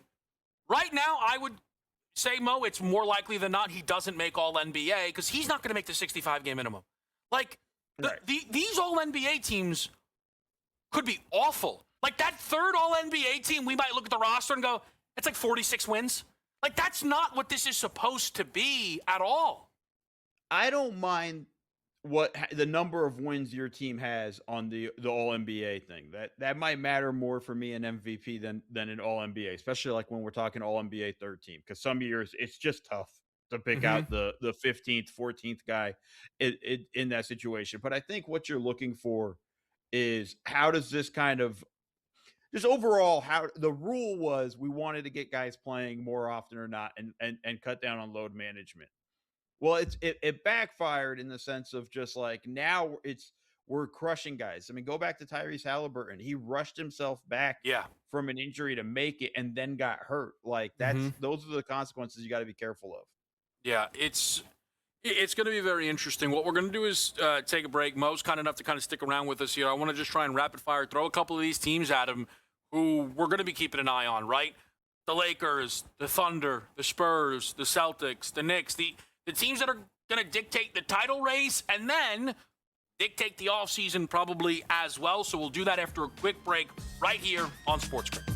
right now I would say, Mo, it's more likely than not he doesn't make All-NBA because he's not going to make the 65-game minimum. Like, these All-NBA teams could be awful. Like, that third All-NBA team, we might look at the roster and go, it's like 46 wins. Like, that's not what this is supposed to be at all. I don't mind what the number of wins your team has on the All NBA thing. That might matter more for me in MVP than an All NBA, especially like when we're talking All NBA third team. Because some years it's just tough to pick out the 15th, 14th guy in that situation. But I think what you're looking for is how does this kind of just overall, how the rule was we wanted to get guys playing more often or not and cut down on load management. Well, it backfired in the sense of just like now we're crushing guys. I mean, go back to Tyrese Halliburton. He rushed himself back from an injury to make it and then got hurt. Like those are the consequences you got to be careful of. Yeah, it's going to be very interesting. What we're going to do is take a break. Mo's kind enough to kind of stick around with us here. I want to just try and rapid fire throw a couple of these teams at him who we're going to be keeping an eye on, right? The Lakers, the Thunder, the Spurs, the Celtics, the Knicks, the teams that are going to dictate the title race and then dictate the offseason probably as well. So we'll do that after a quick break right here on SportsGrid.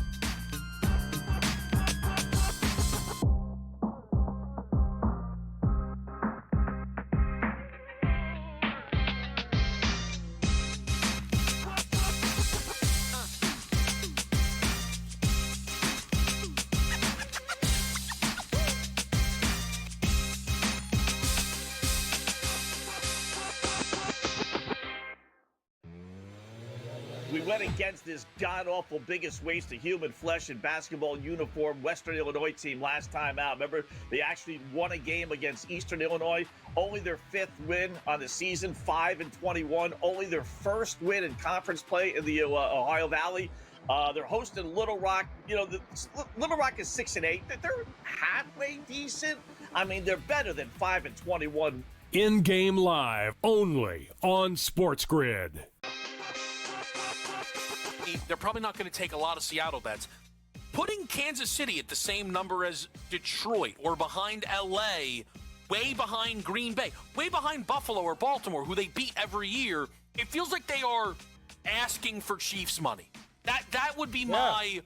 We went against this god-awful biggest waste of human flesh in basketball uniform Western Illinois team last time out. Remember, they actually won a game against Eastern Illinois. Only their 5th win on the season, 5-21. Only their first win in conference play in the Ohio Valley. They're hosting Little Rock. You know, Little Rock is 6-8. They're halfway decent. I mean, they're better than 5-21. In-game live only on SportsGrid. They're probably not going to take a lot of Seattle bets. Putting Kansas City at the same number as Detroit or behind LA, way behind Green Bay, way behind Buffalo or Baltimore, who they beat every year, it feels like they are asking for Chiefs money. That would be my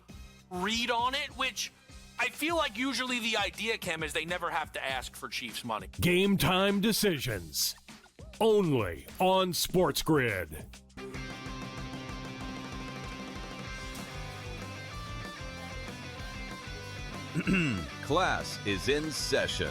read on it, which I feel like usually the idea, Cam, is they never have to ask for Chiefs money. Game time decisions only on SportsGrid. Class is in session.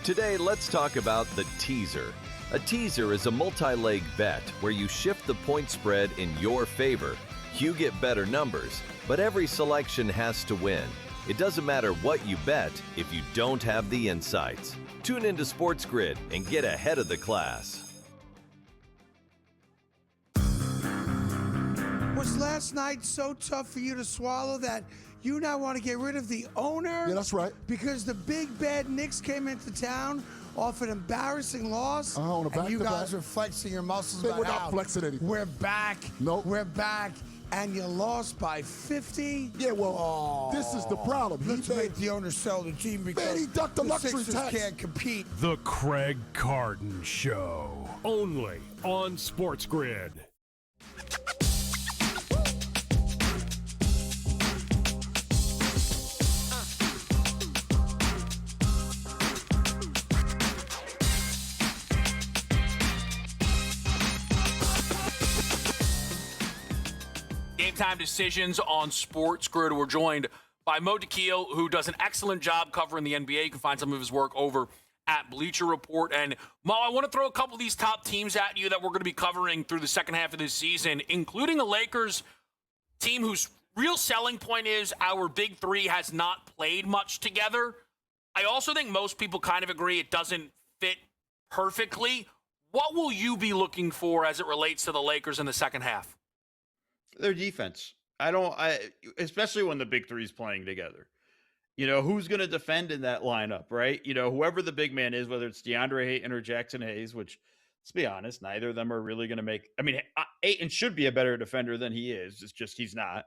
Today, let's talk about the teaser. A teaser is a multi-leg bet where you shift the point spread in your favor. You get better numbers, but every selection has to win. It doesn't matter what you bet if you don't have the insights. Tune into SportsGrid and get ahead of the class. Was last night so tough for you to swallow that you now want to get rid of the owner? Yeah, that's right. Because the big bad Knicks came into town off an embarrassing loss. On a and you back-to-back. guys are flexing your muscles They about were not how flexing anything. we're back. Nope. We're back. And you lost by 50. Yeah, well, this is the problem. Let's make the owner sell the team because Man, he ducked the luxury Sixers tax. can't compete. The Craig Carton Show only on SportsGrid. Game time decisions on SportsGrid. We're joined by Mo Dakhil, who does an excellent job covering the NBA. You can find some of his work over at Bleacher Report. And Mo, I want to throw a couple of these top teams at you that we're going to be covering through the second half of this season, including a Lakers team whose real selling point is our big three has not played much together. I also think most people kind of agree it doesn't fit perfectly. What will you be looking for as it relates to the Lakers in the second half? Their defense. Especially when the big three is playing together. Who's going to defend in that lineup, right? Whoever the big man is, whether it's DeAndre Ayton or Jackson Hayes, which, let's be honest, neither of them are really going to make. I mean, Ayton should be a better defender than he is. It's just he's not.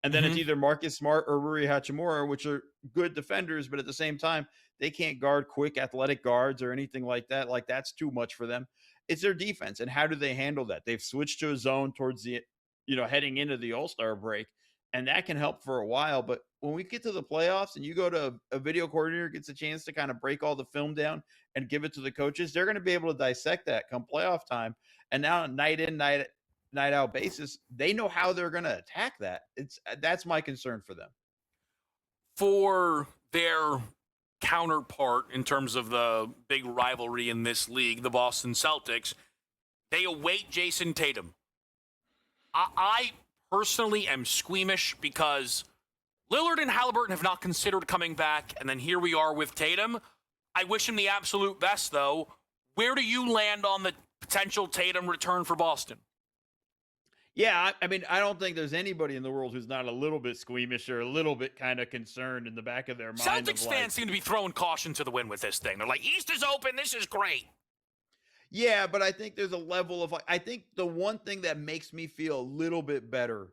And then it's either Marcus Smart or Rui Hachimura, which are good defenders, but at the same time, they can't guard quick athletic guards or anything like that. Like, that's too much for them. It's their defense. And how do they handle that? They've switched to a zone towards the, heading into the All-Star break, and that can help for a while. But when we get to the playoffs and you go to a video coordinator gets a chance to kind of break all the film down and give it to the coaches, they're going to be able to dissect that come playoff time. And now night in, night out basis, they know how they're going to attack that. That's my concern for them. For their counterpart in terms of the big rivalry in this league, the Boston Celtics, they await Jason Tatum. I personally am squeamish because Lillard and Halliburton have not considered coming back, and then here we are with Tatum. I wish him the absolute best, though. Where do you land on the potential Tatum return for Boston? Yeah, I mean, I don't think there's anybody in the world who's not a little bit squeamish or a little bit kind of concerned in the back of their mind. Celtics fans seem to be throwing caution to the wind with this thing. They're like, East is open. This is great. Yeah, but I think there's a level of, I think the one thing that makes me feel a little bit better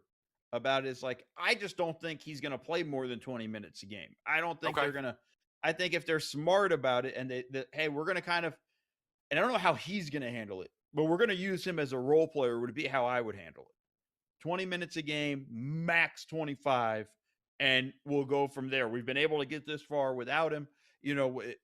about it is, like, I just don't think he's going to play more than 20 minutes a game. I don't think they're going to, I think if they're smart about it and hey, we're going to kind of, and I don't know how he's going to handle it, but we're going to use him as a role player would be how I would handle it. 20 minutes a game, max 25, and we'll go from there. We've been able to get this far without him.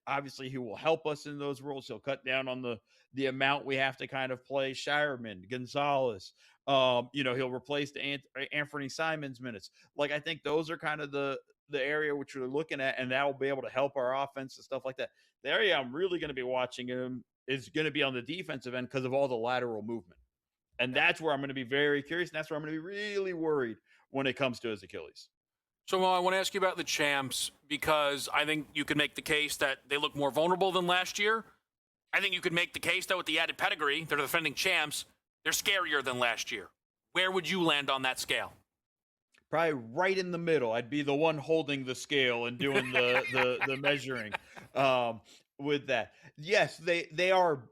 Obviously he will help us in those roles. He'll cut down on the amount we have to kind of play Shireman, Gonzalez. He'll replace the Anthony Simons minutes. Like, I think those are kind of the area which we're looking at, and that will be able to help our offense and stuff like that. The area I'm really going to be watching him is going to be on the defensive end because of all the lateral movement. And that's where I'm going to be very curious, and that's where I'm going to be really worried when it comes to his Achilles. So I want to ask you about the champs, because I think you could make the case that they look more vulnerable than last year. I think you could make the case that with the added pedigree, they're the defending champs, they're scarier than last year. Where would you land on that scale? Probably right in the middle. I'd be the one holding the scale and doing the measuring with that. Yes, they are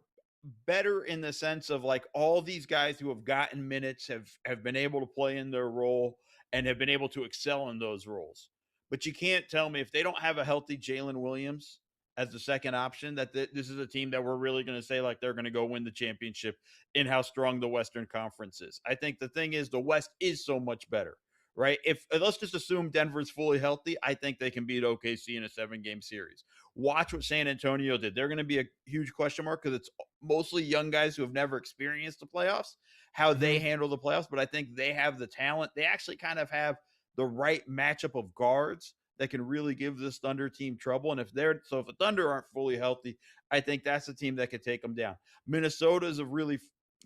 better in the sense of, like, all these guys who have gotten minutes have been able to play in their role and have been able to excel in those roles. But you can't tell me if they don't have a healthy Jalen Williams as the second option that this is a team that we're really going to say, like, they're going to go win the championship in how strong the Western Conference is. I think the thing is the West is so much better, right? If let's just assume Denver's fully healthy, I think they can beat OKC in a 7-game series. Watch what San Antonio did. They're going to be a huge question mark because it's mostly young guys who have never experienced the playoffs, how they handle the playoffs. But I think they have the talent. They actually kind of have the right matchup of guards that can really give this Thunder team trouble. And if the Thunder aren't fully healthy, I think that's the team that could take them down. Minnesota is a really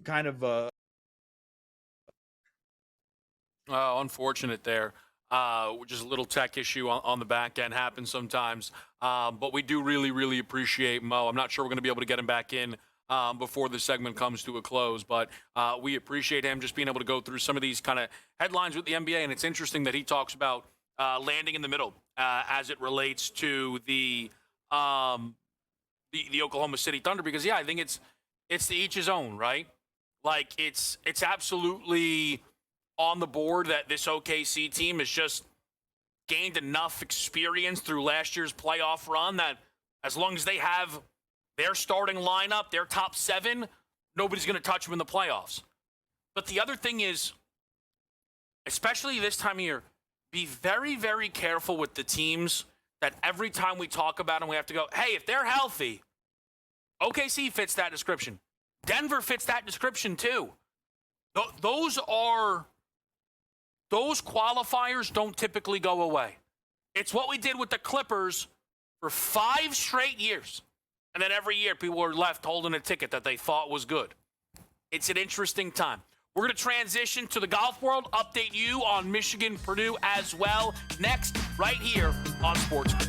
kind of unfortunate there. Just a little tech issue on the back end happens sometimes. But we do really, really appreciate Mo. I'm not sure we're going to be able to get him back in before the segment comes to a close, but we appreciate him just being able to go through some of these kind of headlines with the NBA. And it's interesting that he talks about landing in the middle as it relates to the Oklahoma City Thunder, because I think it's to each his own, right? Like, it's absolutely on the board that this OKC team has just gained enough experience through last year's playoff run that as long as they have their starting lineup, their top 7, nobody's going to touch them in the playoffs. But the other thing is, especially this time of year, be very, very careful with the teams that every time we talk about them, we have to go, hey, if they're healthy, OKC fits that description. Denver fits that description too. Those qualifiers don't typically go away. It's what we did with the Clippers for 5 straight years. And then every year people were left holding a ticket that they thought was good. It's an interesting time. We're going to transition to the golf world, update you on Michigan, Purdue as well. Next, right here on SportsGrid.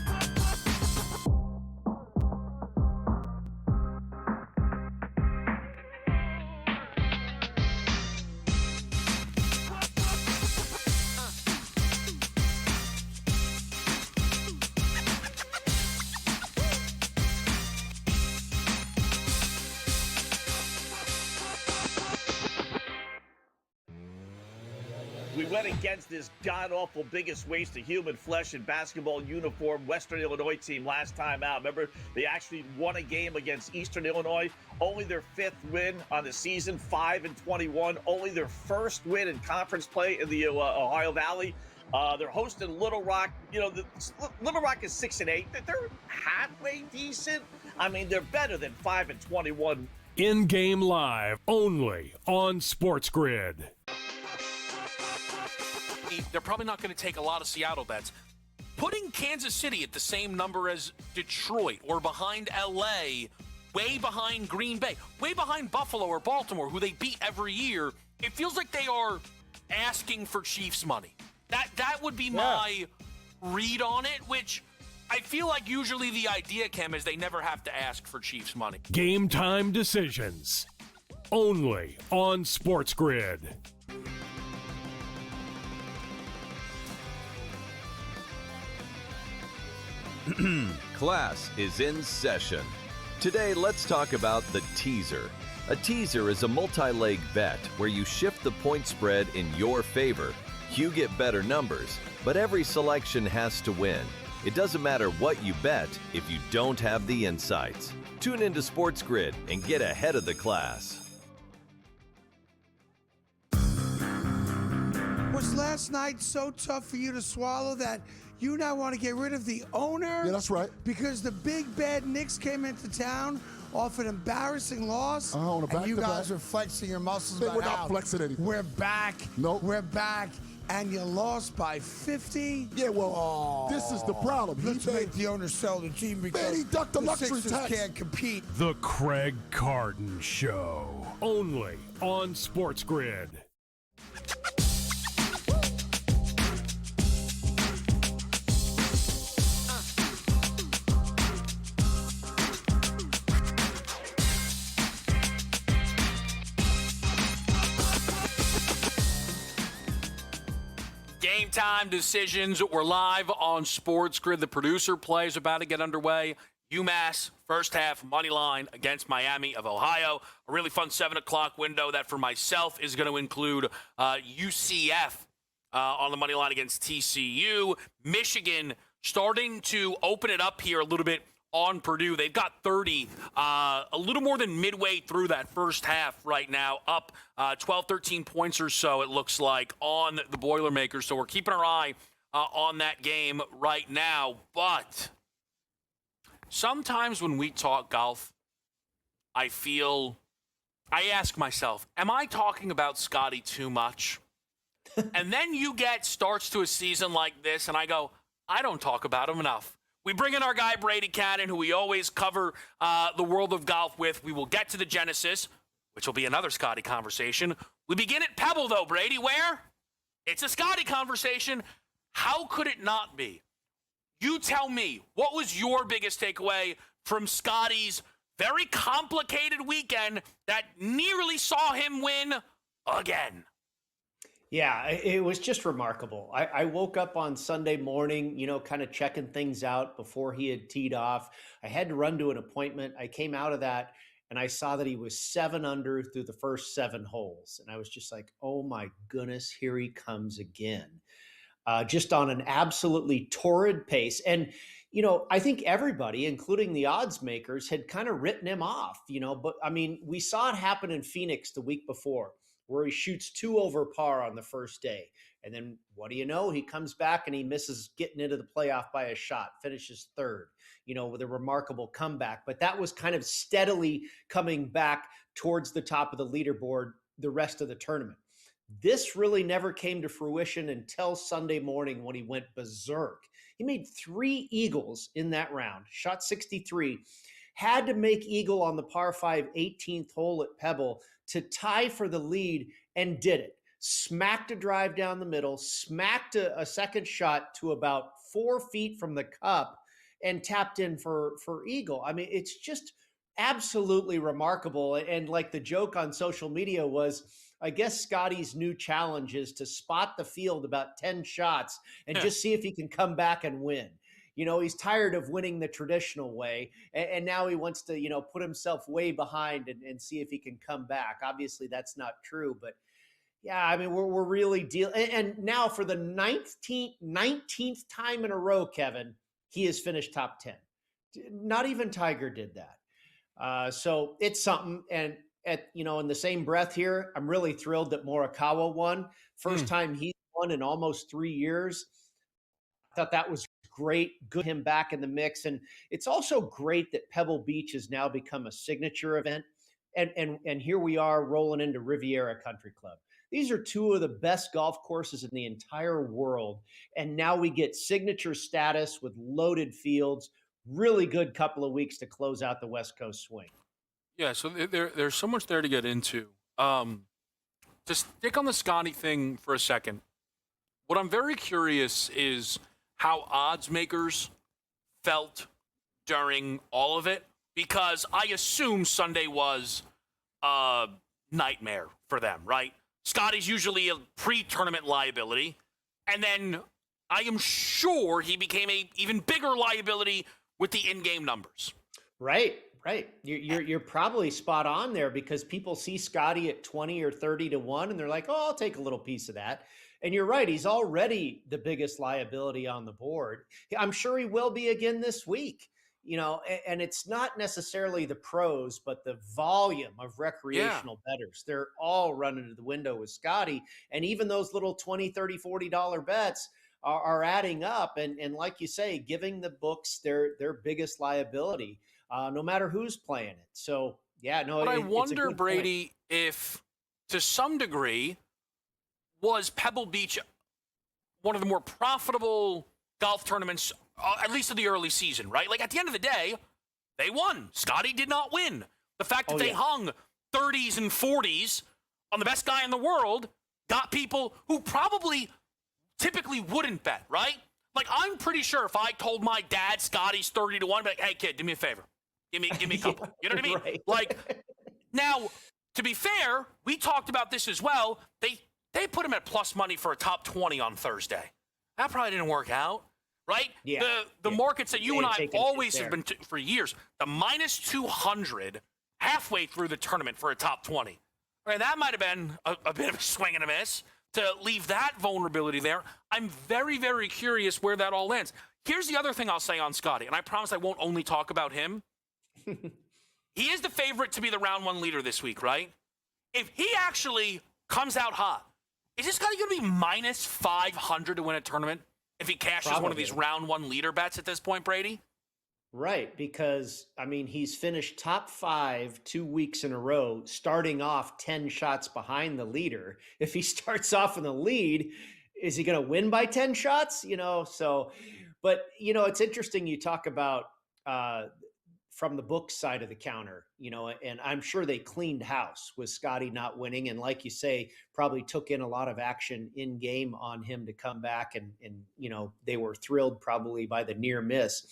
We went against this god-awful biggest waste of human flesh and basketball uniform Western Illinois team last time out. Remember, they actually won a game against Eastern Illinois, only their 5th win on the season, 5-21, only their first win in conference play in the Ohio Valley. They're hosting Little Rock. You know, Little Rock is 6-8. They're halfway decent. I mean, they're better than 5-21. In-game live only on SportsGrid. They're probably not going to take a lot of Seattle bets. Putting Kansas City at the same number as Detroit or behind LA, way behind Green Bay, way behind Buffalo or Baltimore, who they beat every year, it feels like they are asking for Chiefs money. That would be my read on it, which I feel like usually the idea, Cam, is they never have to ask for Chiefs money. Game time decisions only on SportsGrid. Class is in session. Today, let's talk about the teaser. A teaser is a multi-leg bet where you shift the point spread in your favor. You get better numbers, but every selection has to win. It doesn't matter what you bet if you don't have the insights. Tune into SportsGrid and get ahead of the class. Was last night so tough for you to swallow that you now want to get rid of the owner? Yeah, that's right. Because the big bad Knicks came into town off an embarrassing loss, on a and you back-to-back. guys are flexing your muscles They about were not how flexing anything. we're back. Nope. We're back, and you lost by 50. Yeah, well, this is the problem. Let's make the owner sell the team because Man, he ducked the luxury Sixers tax. can't compete. The Craig Carton Show only on SportsGrid. Game time decisions. We're live on SportsGrid. The producer play is about to get underway. UMass, first half, money line against Miami of Ohio. A really fun 7 o'clock window that for myself is going to include UCF on the money line against TCU. Michigan starting to open it up here a little bit on Purdue. They've got 30, a little more than midway through that first half right now, up 12, 13 points or so, it looks like, on the Boilermakers. So we're keeping our eye on that game right now. But sometimes when we talk golf, I ask myself, am I talking about Scotty too much? And then you get starts to a season like this, and I go, I don't talk about him enough. We bring in our guy, Brady Cannon, who we always cover the world of golf with. We will get to the Genesis, which will be another Scotty conversation. We begin at Pebble, though, Brady, where? It's a Scotty conversation. How could it not be? You tell me, what was your biggest takeaway from Scotty's very complicated weekend that nearly saw him win again? Yeah, it was just remarkable. I woke up on Sunday morning, kind of checking things out before he had teed off. I had to run to an appointment. I came out of that and I saw that he was 7 under through the first 7 holes. And I was just like, oh my goodness, here he comes again. Just on an absolutely torrid pace. And, I think everybody, including the odds makers, had kind of written him off, but I mean, we saw it happen in Phoenix the week before, where he shoots 2 over par on the first day. And then what do you know? He comes back and he misses getting into the playoff by a shot, finishes 3rd, with a remarkable comeback. But that was kind of steadily coming back towards the top of the leaderboard the rest of the tournament. This really never came to fruition until Sunday morning when he went berserk. He made 3 eagles in that round, shot 63, had to make eagle on the par 5 18th hole at Pebble to tie for the lead, and did it. Smacked a drive down the middle, smacked a second shot to about 4 feet from the cup, and tapped in for eagle. I mean, it's just absolutely remarkable. And like the joke on social media was, I guess Scotty's new challenge is to spot the field about 10 shots and just see if he can come back and win. He's tired of winning the traditional way, and now he wants to, put himself way behind and see if he can come back. Obviously, that's not true, but, Yeah, I mean, we're really dealing. And now for the 19th time in a row, Kevin, he has finished top 10. Not even Tiger did that. So it's something. And in the same breath here, I'm really thrilled that Morikawa won. First time he's won in almost 3 years. I thought that was great. Good him back in the mix. And it's also great that Pebble Beach has now become a signature event. And here we are rolling into Riviera Country Club. These are two of the best golf courses in the entire world. And now we get signature status with loaded fields. Really good couple of weeks to close out the West Coast swing. Yeah, so there's so much there to get into. To stick on the Scotty thing for a second, what I'm very curious is how odds makers felt during all of it, because I assume Sunday was a nightmare for them, right? Scotty's usually a pre-tournament liability, and then I am sure he became a even bigger liability with the in-game numbers. Right. You're probably spot on there, because people see Scotty at 20 or 30 to 1 and they're like, oh, I'll take a little piece of that. And you're right. He's already the biggest liability on the board. I'm sure he will be again this week. And it's not necessarily the pros, but the volume of recreational bettors. They're all running to the window with Scotty. And even those little $20, $30, $40 bets are adding up. And like you say, giving the books their biggest liability, no matter who's playing it. So, yeah, no. But I wonder, Brady, if to some degree was Pebble Beach one of the more profitable golf tournaments, at least in the early season, right? Like, at the end of the day, they won. Scotty did not win. The fact that they hung 30s and 40s on the best guy in the world got people who probably typically wouldn't bet, right? Like, I'm pretty sure if I told my dad Scotty's 30 to 1, I'd be like, hey, kid, do me a favor. Give me a couple. You know what I mean? Right. Like, now, to be fair, we talked about this as well. They put him at plus money for a top 20 on Thursday. That probably didn't work out, right? Yeah. The markets that you and I always have been for years, the minus 200 halfway through the tournament for a top 20. Right, that might have been a bit of a swing and a miss to leave that vulnerability there. I'm very, very curious where that all lands. Here's the other thing I'll say on Scotty, and I promise I won't only talk about him. He is the favorite to be the round one leader this week, right? If he actually comes out hot, is this guy going to be minus 500 to win a tournament if he cashes one of these round one leader bets at this point, Brady? Right, because, I mean, he's finished top 5 2 weeks in a row, starting off 10 shots behind the leader. If he starts off in the lead, is he going to win by 10 shots? But, it's interesting you talk about from the book side of the counter, and I'm sure they cleaned house with Scotty not winning. And like you say, probably took in a lot of action in game on him to come back. And they were thrilled probably by the near miss.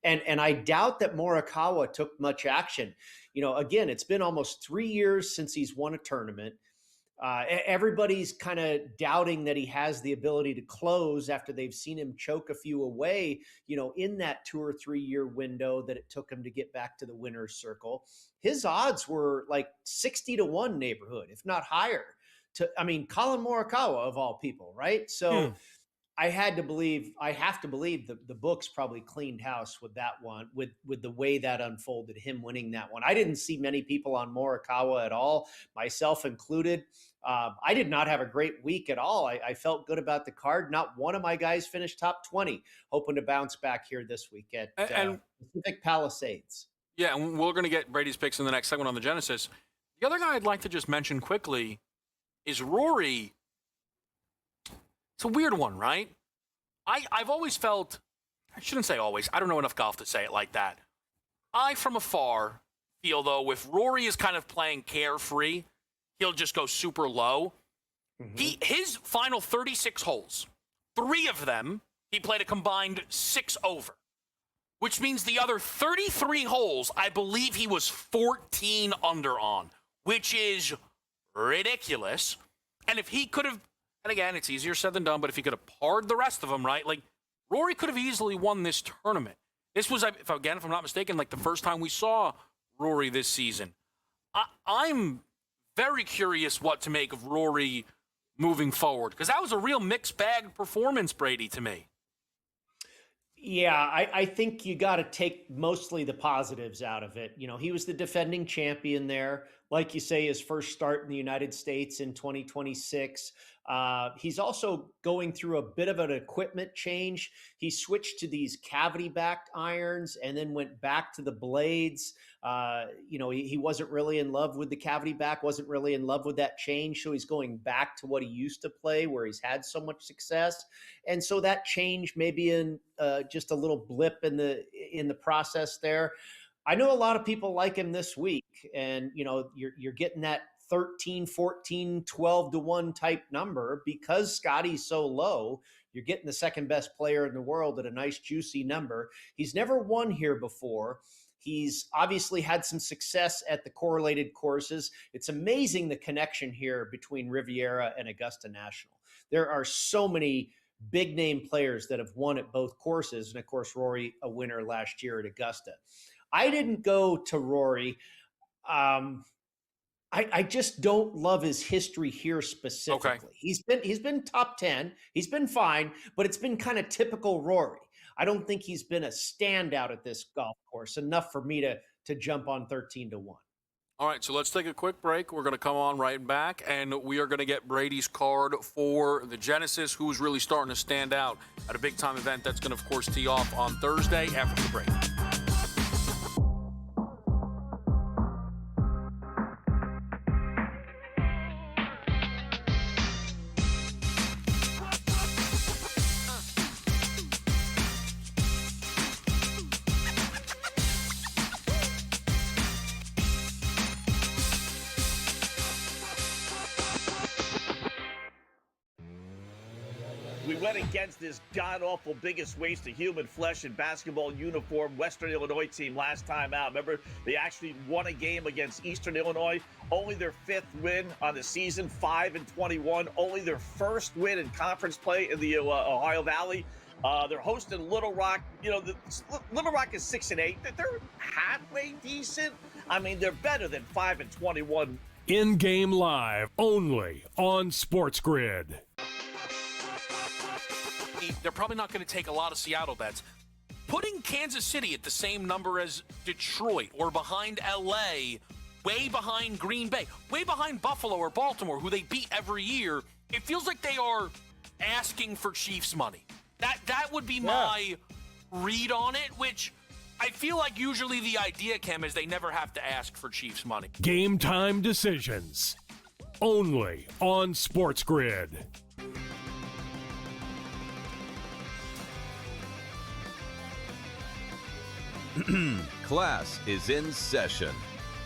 And I doubt that Morikawa took much action. Again, it's been almost 3 years since he's won a tournament. Everybody's kind of doubting that he has the ability to close after they've seen him choke a few away, in that 2 or 3 year window that it took him to get back to the winner's circle. His odds were like 60 to 1 neighborhood, if not higher. Colin Morikawa of all people, right? So I have to believe the books probably cleaned house with that one, with the way that unfolded, him winning that one. I didn't see many people on Morikawa at all, myself included. I did not have a great week at all. I felt good about the card. Not one of my guys finished top 20, hoping to bounce back here this week at Pacific Palisades. Yeah, and we're going to get Brady's picks in the next segment on the Genesis. The other guy I'd like to just mention quickly is Rory. It's a weird one, right? I've always felt, I shouldn't say always, I don't know enough golf to say it like that. I, from afar, feel, though, if Rory is kind of playing carefree, he'll just go super low. Mm-hmm. His final 36 holes, 3 of them, he played a combined 6 over, which means the other 33 holes, I believe he was 14 under on, which is ridiculous. And if he could have, and again, it's easier said than done, but if he could have parred the rest of them, right? Like, Rory could have easily won this tournament. This was, if I'm not mistaken, like the first time we saw Rory this season. I'm very curious what to make of Rory moving forward? Because that was a real mixed bag performance, Brady, to me. Yeah, I think you got to take mostly the positives out of it. You know, he was the defending champion there. Like you say, his first start in the United States in 2026. He's also going through a bit of an equipment change. He switched to these cavity-backed irons and then went back to the blades. You know, he wasn't really in love with the cavity back, wasn't really in love with that change. So he's going back to what he used to play, where he's had so much success. And so that change maybe in just a little blip in the process there. I know a lot of people like him this week, and you know, you're getting that 13, 14, 12 to 1 type number because Scotty's so low. You're getting the second best player in the world at a nice juicy number. He's never won here before. He's obviously had some success at the correlated courses. It's amazing the connection here between Riviera and Augusta National. There are so many big name players that have won at both courses. And of course, Rory, a winner last year at Augusta. I didn't go to Rory. I just don't love his history here specifically. Okay. He's been top 10. He's been fine, but it's been kind of typical Rory. I don't think he's been a standout at this golf course enough for me to jump on 13 to 1. All right, so let's take a quick break. We're going to come on right back, and we are going to get Brady's card for the Genesis, who's really starting to stand out at a big-time event that's going to, of course, tee off on Thursday after the break. We went against this god-awful biggest waste of human flesh in basketball uniform Western Illinois team last time out. Remember, they actually won a game against Eastern Illinois. Only their 5th win on the season, 5-21. Only their first win in conference play in the Ohio Valley. They're hosting Little Rock. You know, Little Rock is 6-8. They're halfway decent. I mean, they're better than 5-21. In-game live only on SportsGrid. They're probably not going to take a lot of Seattle bets. Putting Kansas City at the same number as Detroit or behind LA, way behind Green Bay, way behind Buffalo or Baltimore, who they beat every year, it feels like they are asking for Chiefs money. That would be my read on it, which I feel like usually the idea, Cam, is they never have to ask for Chiefs money. Game time decisions only on SportsGrid. Class is in session.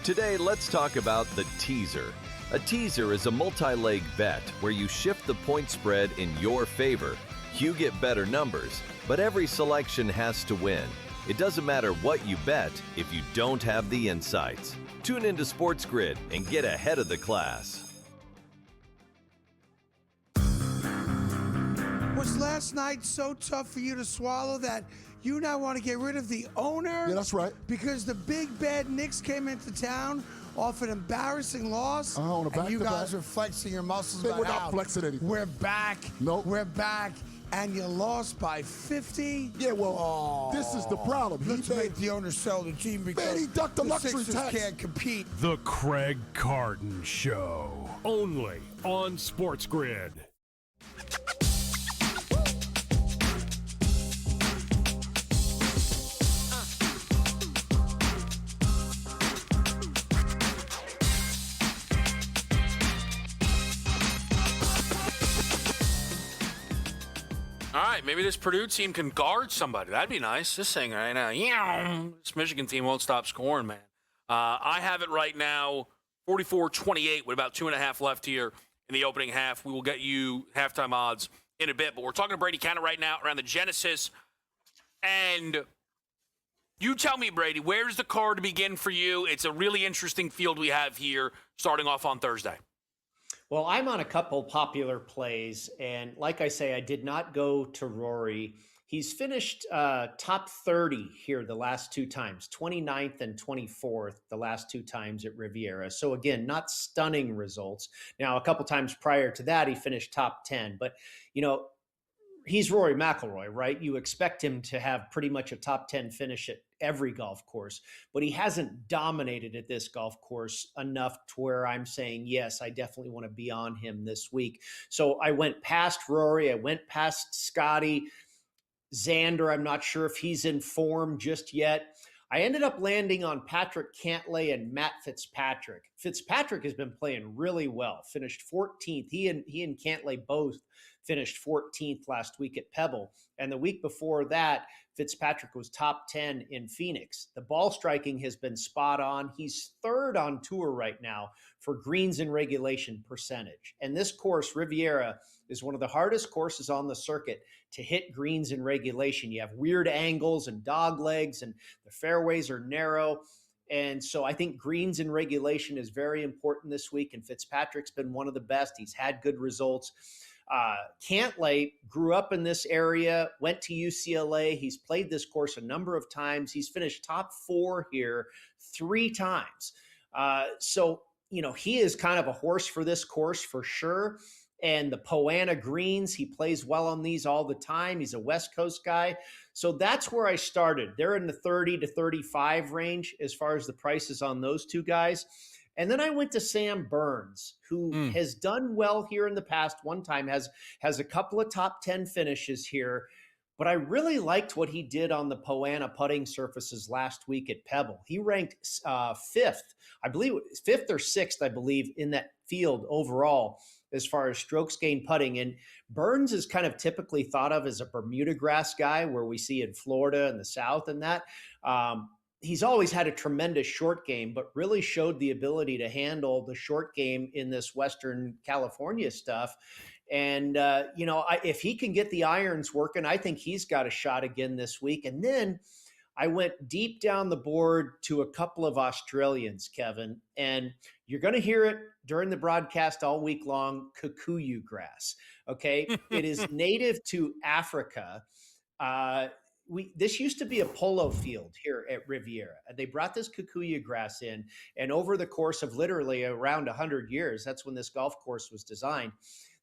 Today, let's talk about the teaser. A teaser is a multi-leg bet where you shift the point spread in your favor. You get better numbers, but every selection has to win. It doesn't matter what you bet if you don't have the insights. Tune into SportsGrid and get ahead of the class. Was last night so tough for you to swallow that you now want to get rid of the owner? Yeah, that's right. Because the big bad Knicks came into town off an embarrassing loss. On a and you guys back-to-back. are flexing your muscles We're about not how flexing anything. we're back. Nope. We're back. And you lost by 50? Yeah, well, this is the problem. Let's make the owner sell the team because Man, he ducked the luxury Sixers tax. can't compete. The Craig Carton Show only on SportsGrid. All right, maybe this Purdue team can guard somebody. That'd be nice. This thing right now, this Michigan team won't stop scoring, man. I have it right now, 44-28 with about 2.5 left here in the opening half. We will get you halftime odds in a bit, but we're talking to Brady Cannon right now around the Genesis. And you tell me, Brady, where's the card to begin for you? It's a really interesting field we have here starting off on Thursday. Well, I'm on a couple popular plays, and like I say, I did not go to Rory. He's finished top 30 here the last two times, 29th and 24th the last two times at Riviera. So again, not stunning results. Now, a couple times prior to that, he finished top 10. But, he's Rory McIlroy, right? You expect him to have pretty much a top 10 finish at every golf course, but he hasn't dominated at this golf course enough to where I'm saying, yes, I definitely want to be on him this week. So I went past Rory. I went past Scotty. Xander, I'm not sure if he's in form just yet. I ended up landing on Patrick Cantlay and Matt Fitzpatrick. Fitzpatrick has been playing really well, finished 14th. He and Cantlay both finished 14th last week at Pebble. And the week before that, Fitzpatrick was top 10 in Phoenix. The ball striking has been spot on. He's third on tour right now for greens in regulation percentage. And this course, Riviera, is one of the hardest courses on the circuit to hit greens in regulation. You have weird angles and dog legs, and the fairways are narrow. And so I think greens in regulation is very important this week, and Fitzpatrick's been one of the best. He's had good results. Cantlay grew up in this area, went to UCLA. He's played this course a number of times. He's finished top 4 here 3 times. So, he is kind of a horse for this course for sure. And the Poana greens, he plays well on these all the time. He's a West Coast guy. So that's where I started. They're in the 30 to 35 range as far as the prices on those two guys. And then I went to Sam Burns, who has done well here in the past. One time has a couple of top 10 finishes here. But I really liked what he did on the Poana putting surfaces last week at Pebble. He ranked 5th, I believe, 5th or 6th, I believe, in that field overall as far as strokes gained putting. And Burns is kind of typically thought of as a Bermuda grass guy, where we see in Florida and the South and that. He's always had a tremendous short game, but really showed the ability to handle the short game in this Western California stuff. And, if he can get the irons working, I think he's got a shot again this week. And then I went deep down the board to a couple of Australians, Kevin, and you're going to hear it during the broadcast all week long, kikuyu grass. Okay. It is native to Africa. This used to be a polo field here at Riviera. They brought this kikuyu grass in, and over the course of literally around 100 years, that's when this golf course was designed,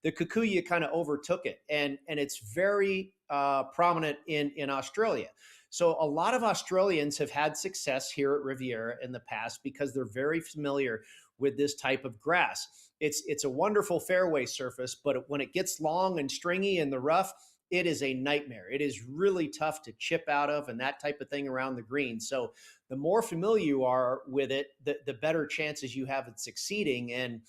the kikuyu kind of overtook it, and it's very prominent in Australia. So a lot of Australians have had success here at Riviera in the past because they're very familiar with this type of grass. It's a wonderful fairway surface, but when it gets long and stringy in the rough, it is a nightmare. It is really tough to chip out of and that type of thing around the green. So the more familiar you are with it, the better chances you have at succeeding. And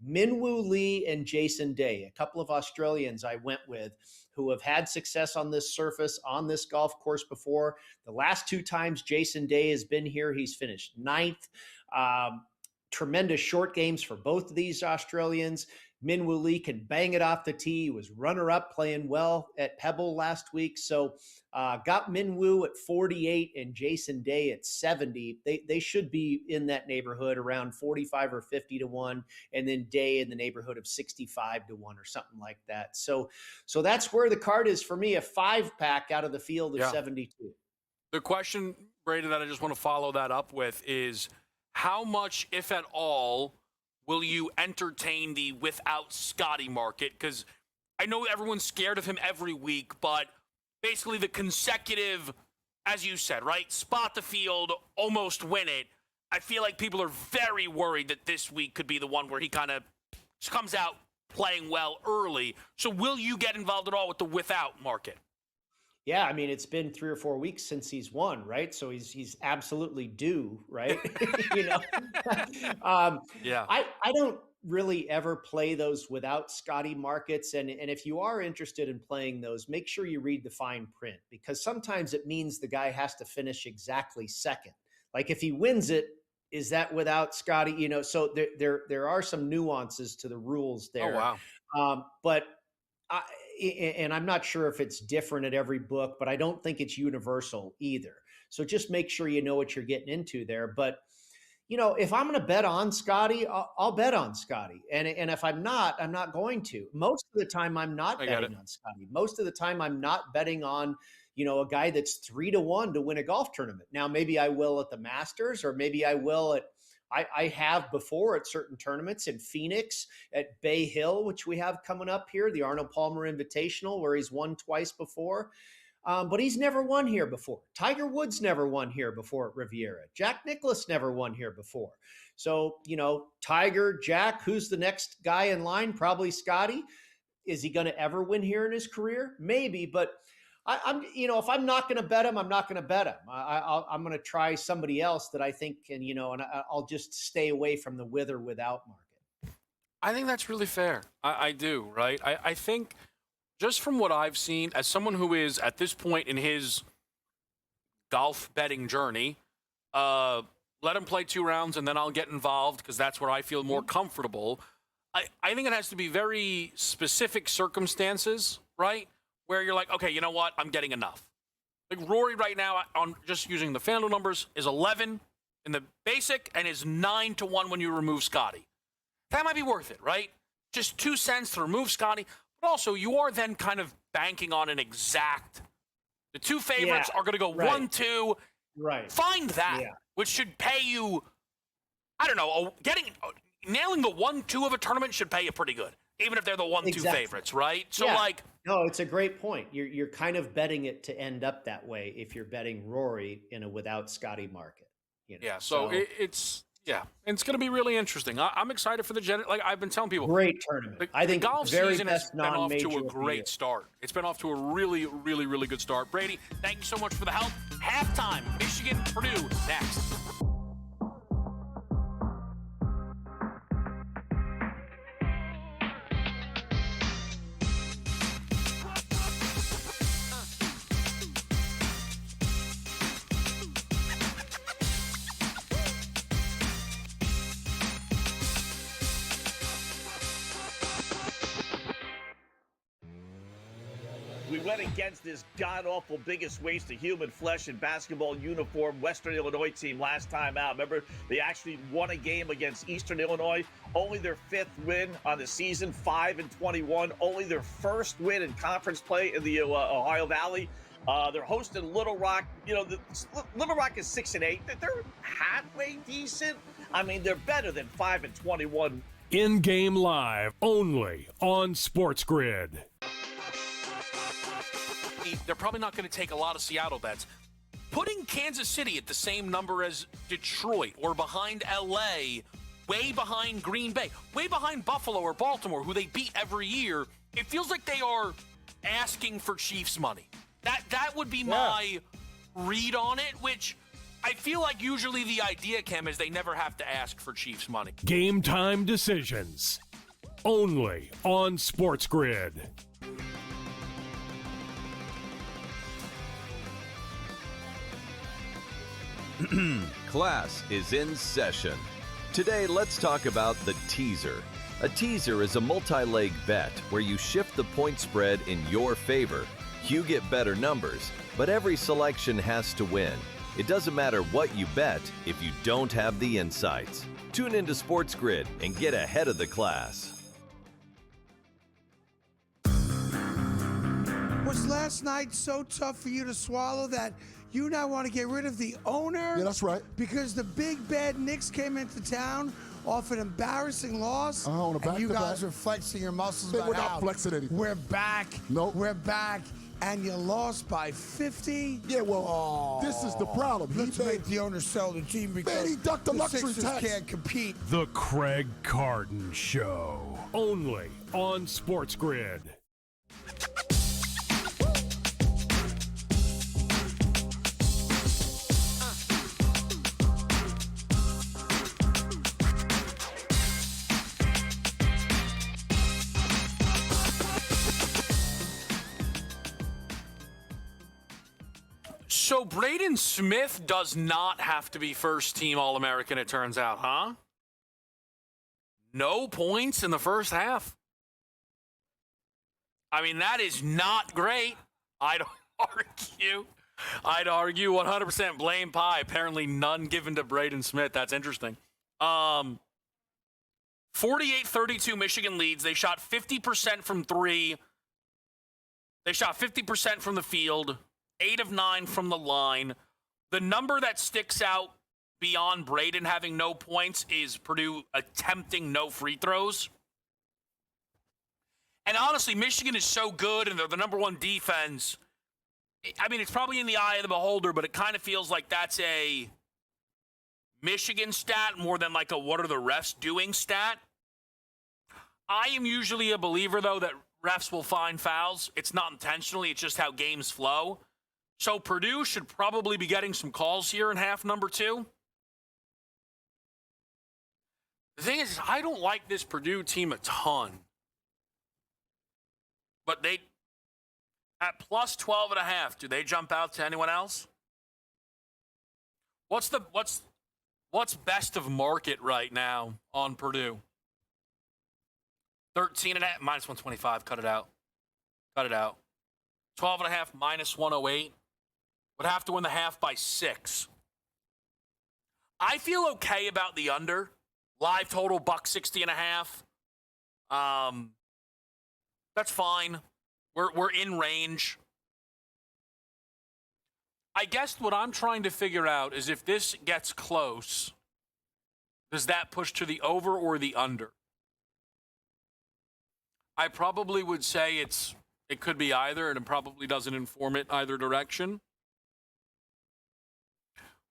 Minwoo Lee and Jason Day, a couple of Australians I went with who have had success on this surface, on this golf course before. The last 2 times Jason Day has been here, he's finished 9th. Tremendous short games for both of these Australians. Minwoo Lee can bang it off the tee. He was runner-up playing well at Pebble last week. So got Minwoo at 48 and Jason Day at 70. They should be in that neighborhood around 45 or 50 to 1, and then Day in the neighborhood of 65 to 1 or something like that. So that's where the card is for me, a 5-pack out of the field of 72. The question, Brady, that I just want to follow that up with is how much, if at all, will you entertain the without Scotty market? Because I know everyone's scared of him every week, but basically the consecutive, as you said, right, spot the field, almost win it. I feel like people are very worried that this week could be the one where he kind of comes out playing well early. So will you get involved at all with the without market? Yeah, I mean, it's been 3 or 4 weeks since he's won, right? So he's absolutely due, right? Yeah. I don't really ever play those without Scotty markets. And if you are interested in playing those, make sure you read the fine print, because sometimes it means the guy has to finish exactly second. Like if he wins it, is that without Scotty? So there are some nuances to the rules there. Oh, wow. And I'm not sure if it's different at every book, but I don't think it's universal either. So just make sure you know what you're getting into there. But, if I'm going to bet on Scotty, I'll bet on Scotty. And if I'm not going to. Most of the time, I'm not betting on Scotty. Most of the time, I'm not betting on, a guy that's 3-1 to win a golf tournament. Now, maybe I will at the Masters, or maybe I will at, I have before at certain tournaments in Phoenix, at Bay Hill, which we have coming up here, the Arnold Palmer Invitational, where he's won twice before. But he's never won here before. Tiger Woods never won here before at Riviera. Jack Nicklaus never won here before. So, Tiger, Jack, who's the next guy in line? Probably Scotty. Is he going to ever win here in his career? Maybe, but I'm if I'm not going to bet him, I'm not going to bet him. I'm going to try somebody else that I think can, and I'll just stay away from the with or without market. I think that's really fair. I do, right? I think just from what I've seen, as someone who is at this point in his golf betting journey, let him play 2 rounds and then I'll get involved because that's where I feel more comfortable. I think it has to be very specific circumstances, right? Where you're like, okay, you know what? I'm getting enough. Like Rory right now, on just using the FanDuel numbers, is 11 in the basic and is 9-1 when you remove Scotty. That might be worth it, right? Just 2 cents to remove Scotty. But also, you are then kind of banking on an exact. The 2 favorites are going to go 1-2. Right. Find that, which should pay you, I don't know, nailing the 1-2 of a tournament should pay you pretty good, even if they're the 1-2 favorites, right? So, no, it's a great point. You're kind of betting it to end up that way if you're betting Rory in a without Scotty market. Yeah, so it's going to be really interesting. I'm excited for the like I've been telling people. Great tournament. I think the golf very season has best been off to non-major a great start. It's been off to a really, really, really good start. Brady, thank you so much for the help. Halftime, Michigan, Purdue, next. We went against this god-awful biggest waste of human flesh in basketball uniform Western Illinois team last time out. Remember, they actually won a game against Eastern Illinois. Only their 5th win on the season, 5-21. Only their 1st win in conference play in the Ohio Valley. They're hosting Little Rock. Little Rock is 6-8. They're halfway decent. I mean, they're better than 5-21. In-game live only on SportsGrid. They're probably not going to take a lot of Seattle bets. Putting Kansas City at the same number as Detroit or behind LA, way behind Green Bay, way behind Buffalo or Baltimore, who they beat every year, it feels like they are asking for Chiefs money. That would be my read on it, which I feel like usually the idea, Cam, is they never have to ask for Chiefs money. Game time decisions only on SportsGrid. Class is in session. Today, let's talk about the teaser. A teaser is a multi-leg bet where you shift the point spread in your favor. You get better numbers, but every selection has to win. It doesn't matter what you bet if you don't have the insights. Tune into SportsGrid and get ahead of the class. Was last night so tough for you to swallow that you now want to get rid of the owner? Yeah, that's right. Because the big bad Knicks came into town off an embarrassing loss. On a and you back-to-back. guys are flexing your muscles. We're about not how flexing anything. We're back. Nope. We're back. And you lost by 50. Yeah, well, this is the problem. Let's make the owner sell the team because Man, he ducked the luxury Sixers tax. can't compete. The Craig Carton Show only on SportsGrid. So Braden Smith does not have to be first-team All-American, it turns out, huh? No points in the first half. I mean, that is not great. I don't argue. I'd argue 100% blame pie. Apparently none given to Braden Smith. That's interesting. 48-32 Michigan leads. They shot 50% from three. They shot 50% from the field, 8 of 9 from the line. The number that sticks out beyond Braden having no points is Purdue attempting no free throws. And honestly, Michigan is so good, and they're the number one defense. I mean, it's probably in the eye of the beholder, but it kind of feels like that's a Michigan stat more than like a what are the refs doing stat. I am usually a believer, though, that refs will find fouls. It's not intentionally. It's just how games flow. So Purdue should probably be getting some calls here in half number 2. The thing is, I don't like this Purdue team a ton. But they, at plus 12.5, do they jump out to anyone else? What's best of market right now on Purdue? 13.5, minus 125, cut it out. 12.5, minus 108. Would have to win the half by 6. I feel okay about the under. Live total, $160.5. That's fine. We're in range. I guess what I'm trying to figure out is if this gets close, does that push to the over or the under? I probably would say it could be either, and it probably doesn't inform it either direction.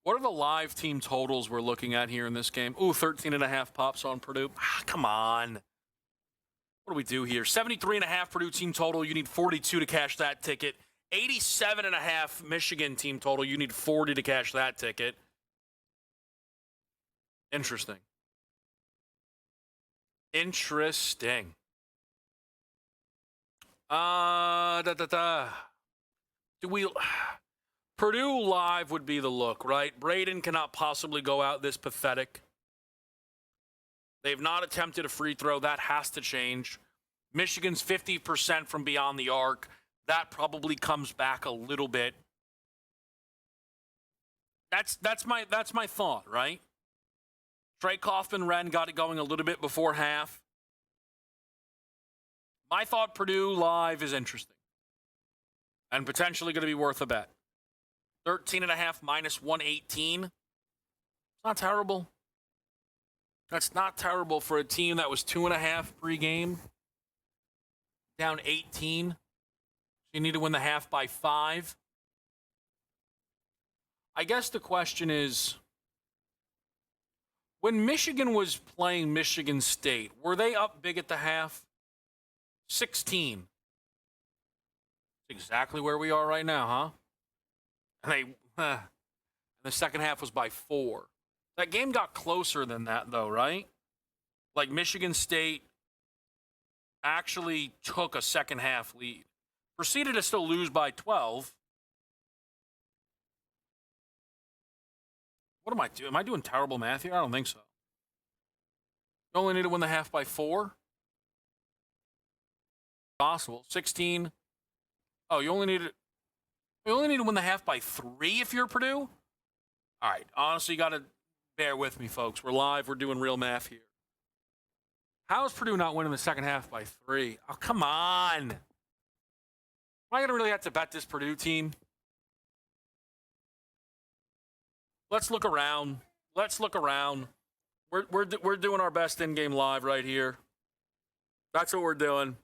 What are the live team totals we're looking at here in this game? Ooh, 13.5 pops on Purdue. Come on. What do we do here? 73.5 Purdue team total. You need 42 to cash that ticket. 87.5 Michigan team total. You need 40 to cash that ticket. Interesting. Purdue live would be the look, right? Braden cannot possibly go out this pathetic. They've not attempted a free throw. That has to change. Michigan's 50% from beyond the arc. That probably comes back a little bit. That's my thought, right? Trey Kaufman-Renn got it going a little bit before half. My thought, Purdue live is interesting and potentially going to be worth a bet. 13.5 minus 118. It's not terrible. That's not terrible for a team that was 2.5 pre-game. Down 18. You need to win the half by 5. I guess the question is, when Michigan was playing Michigan State, were they up big at the half? 16. Exactly where we are right now, huh? And the second half was by 4. That game got closer than that, though, right? Like Michigan State actually took a second half lead. Proceeded to still lose by 12. What am I doing? Am I doing terrible math here? I don't think so. You only need to win the half by 4? Possible. 16. Oh, you only need to win the half by 3 if you're Purdue? All right. Honestly, you got to bear with me, folks. We're live. We're doing real math here. How is Purdue not winning the second half by 3? Oh, come on. Am I going to really have to bet this Purdue team? Let's look around. We're doing our best in-game live right here. That's what we're doing.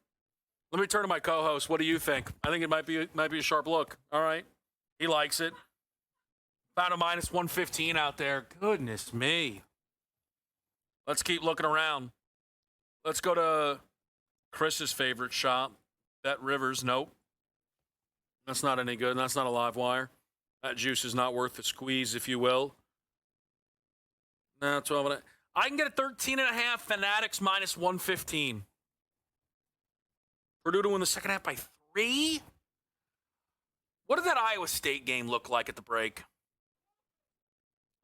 Let me turn to my co-host. What do you think? I think it might be a sharp look. All right. He likes it. Found a minus 115 out there. Goodness me. Let's keep looking around. Let's go to Chris's favorite shop, Bet Rivers. Nope. That's not any good. That's not a live wire. That juice is not worth the squeeze, if you will. No, 12. I can get a 13.5 Fanatics minus 115. Purdue to win the second half by 3? What did that Iowa State game look like at the break?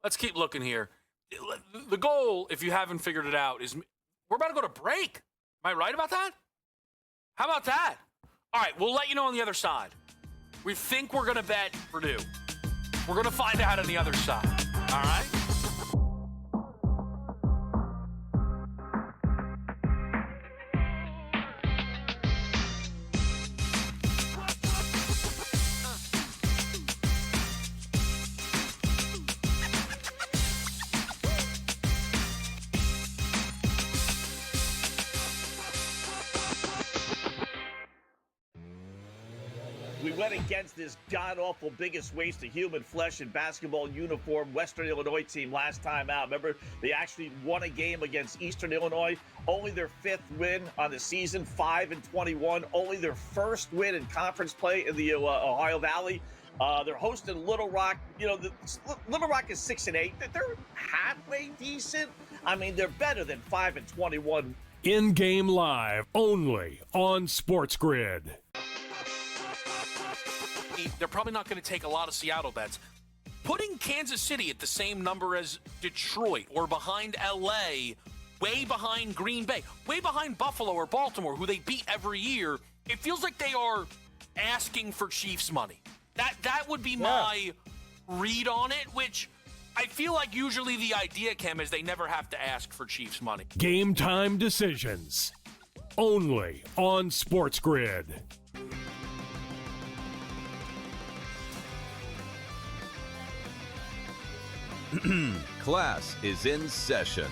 Let's keep looking here. The goal, if you haven't figured it out, is we're about to go to break. Am I right about that? How about that? All right, we'll let you know on the other side. We think we're going to bet Purdue. We're going to find out on the other side. All right? We went against this god-awful biggest waste of human flesh and basketball uniform Western Illinois team last time out. Remember, they actually won a game against Eastern Illinois. Only their 5th win on the season, 5-21. Only their first win in conference play in the Ohio Valley. They're hosting Little Rock. You know, Little Rock is 6-8. They're halfway decent. I mean, they're better than 5-21. In-game live only on SportsGrid. They're probably not going to take a lot of Seattle bets. Putting Kansas City at the same number as Detroit or behind LA, way behind Green Bay, way behind Buffalo or Baltimore, who they beat every year, it feels like they are asking for Chiefs money. That would be my read on it, which I feel like usually the idea, Cam, is they never have to ask for Chiefs money. Game time decisions only on SportsGrid. Class is in session.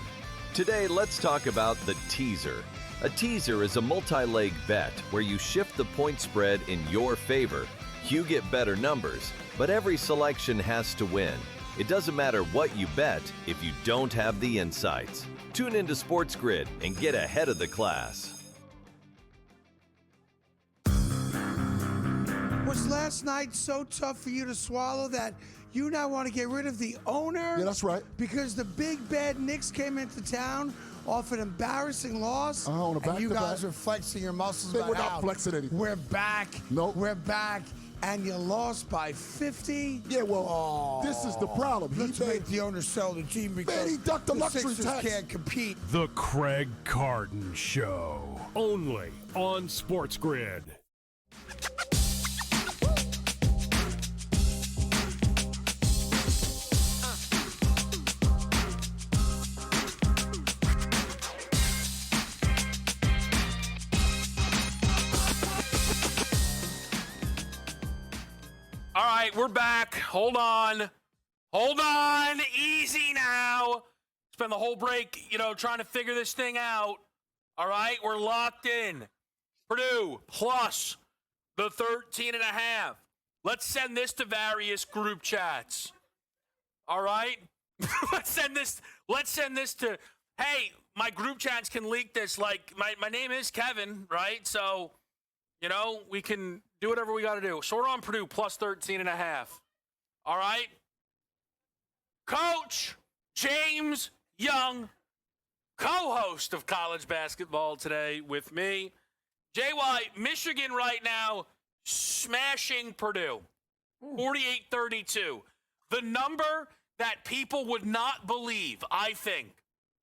Today, let's talk about the teaser. A teaser is a multi-leg bet where you shift the point spread in your favor. You get better numbers, but every selection has to win. It doesn't matter what you bet if you don't have the insights. Tune into SportsGrid and get ahead of the class. Was last night so tough for you to swallow that you now want to get rid of the owner? Yeah, that's right. Because the big bad Knicks came into town off an embarrassing loss. On a and you back-to-back. guys are flexing your muscles. We're about not how flexing anything. We're back. Nope. We're back. And you lost by 50. Yeah, well, this is the problem. Let's make the owner sell the team because Man, he ducked the luxury Sixers tax. can't compete. The Craig Carton Show only on SportsGrid. All right, we're back. Hold on. Easy now. Spend the whole break, trying to figure this thing out. All right, we're locked in. Purdue plus the 13.5. Let's send this to various group chats. All right? Let's send this to, hey, my group chats can leak this. Like, my name is Kevin, right? So, we can do whatever we got to do. So we're on Purdue plus 13.5. All right? Coach James Young, co-host of College Basketball Today with me. JY, Michigan right now smashing Purdue, 48-32. The number that people would not believe, I think,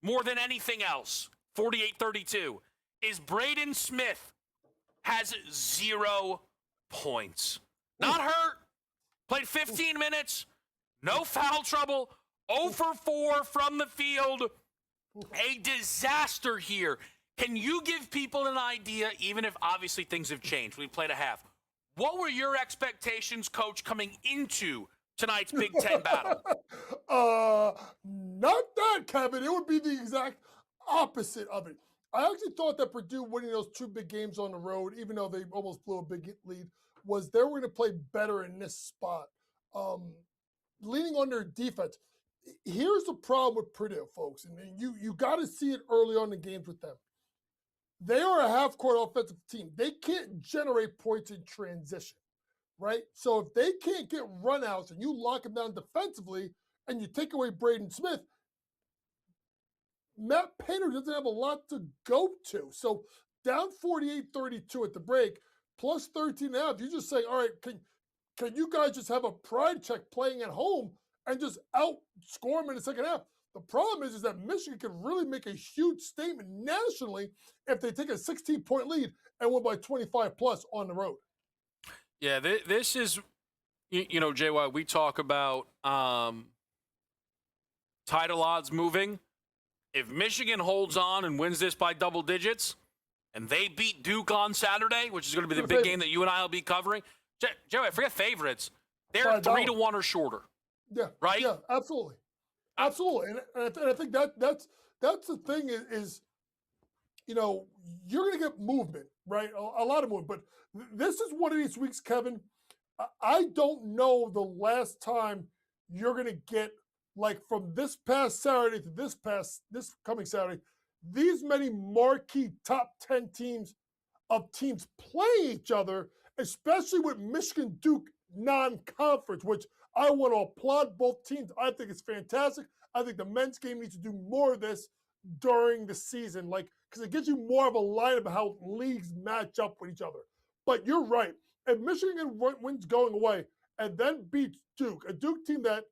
more than anything else, 48-32, is Braden Smith has 0 points. Not hurt. Played 15 minutes. No foul trouble. 0 for 4 from the field. A disaster here. Can you give people an idea, even if obviously things have changed? We played a half. What were your expectations, Coach, coming into tonight's Big Ten battle? Not that, Kevin. It would be the exact opposite of it. I actually thought that Purdue winning those 2 big games on the road, even though they almost blew a big lead, was they were going to play better in this spot. Leaning on their defense. Here's the problem with Purdue, folks, and you got to see it early on in the games with them. They are a half-court offensive team. They can't generate points in transition, right? So if they can't get runouts and you lock them down defensively and you take away Braden Smith, Matt Painter doesn't have a lot to go to. So down 48-32 at the break, plus 13.5, you just say, all right, can you guys just have a pride check playing at home and just outscore them in the second half? The problem is that Michigan can really make a huge statement nationally if they take a 16-point lead and win by 25 plus on the road. Yeah, this is, JY, we talk about title odds moving. If Michigan holds on and wins this by double digits, and they beat Duke on Saturday, which is going to be the big game that you and I will be covering, JY, forget favorites. They're 3-1 or shorter. Yeah. Right? Yeah, absolutely. Absolutely. And I think that's the thing is you're going to get movement, right? A lot of movement. But this is one of these weeks, Kevin. I don't know the last time you're going to get, like, from this past Saturday to this coming Saturday, these many marquee top 10 teams playing each other, especially with Michigan Duke non-conference, which I want to applaud both teams. I think it's fantastic. I think the men's game needs to do more of this during the season, because it gives you more of a line of how leagues match up with each other. But you're right. If Michigan wins going away and then beats Duke, a Duke team that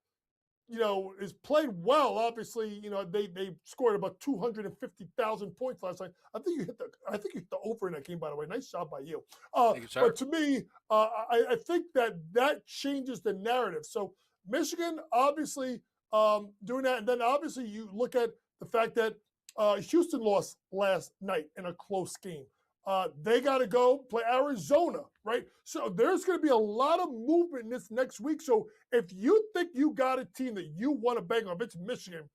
is played well. Obviously, they scored about 250,000 points last night. I think you hit the over in that game, by the way. Nice job by you. Thank you, sir. But to me, I think that changes the narrative. So Michigan, obviously, doing that, and then obviously you look at the fact that Houston lost last night in a close game. They got to go play Arizona, right? So there's going to be a lot of movement in this next week. So if you think you got a team that you want to bang on, if it's Michigan,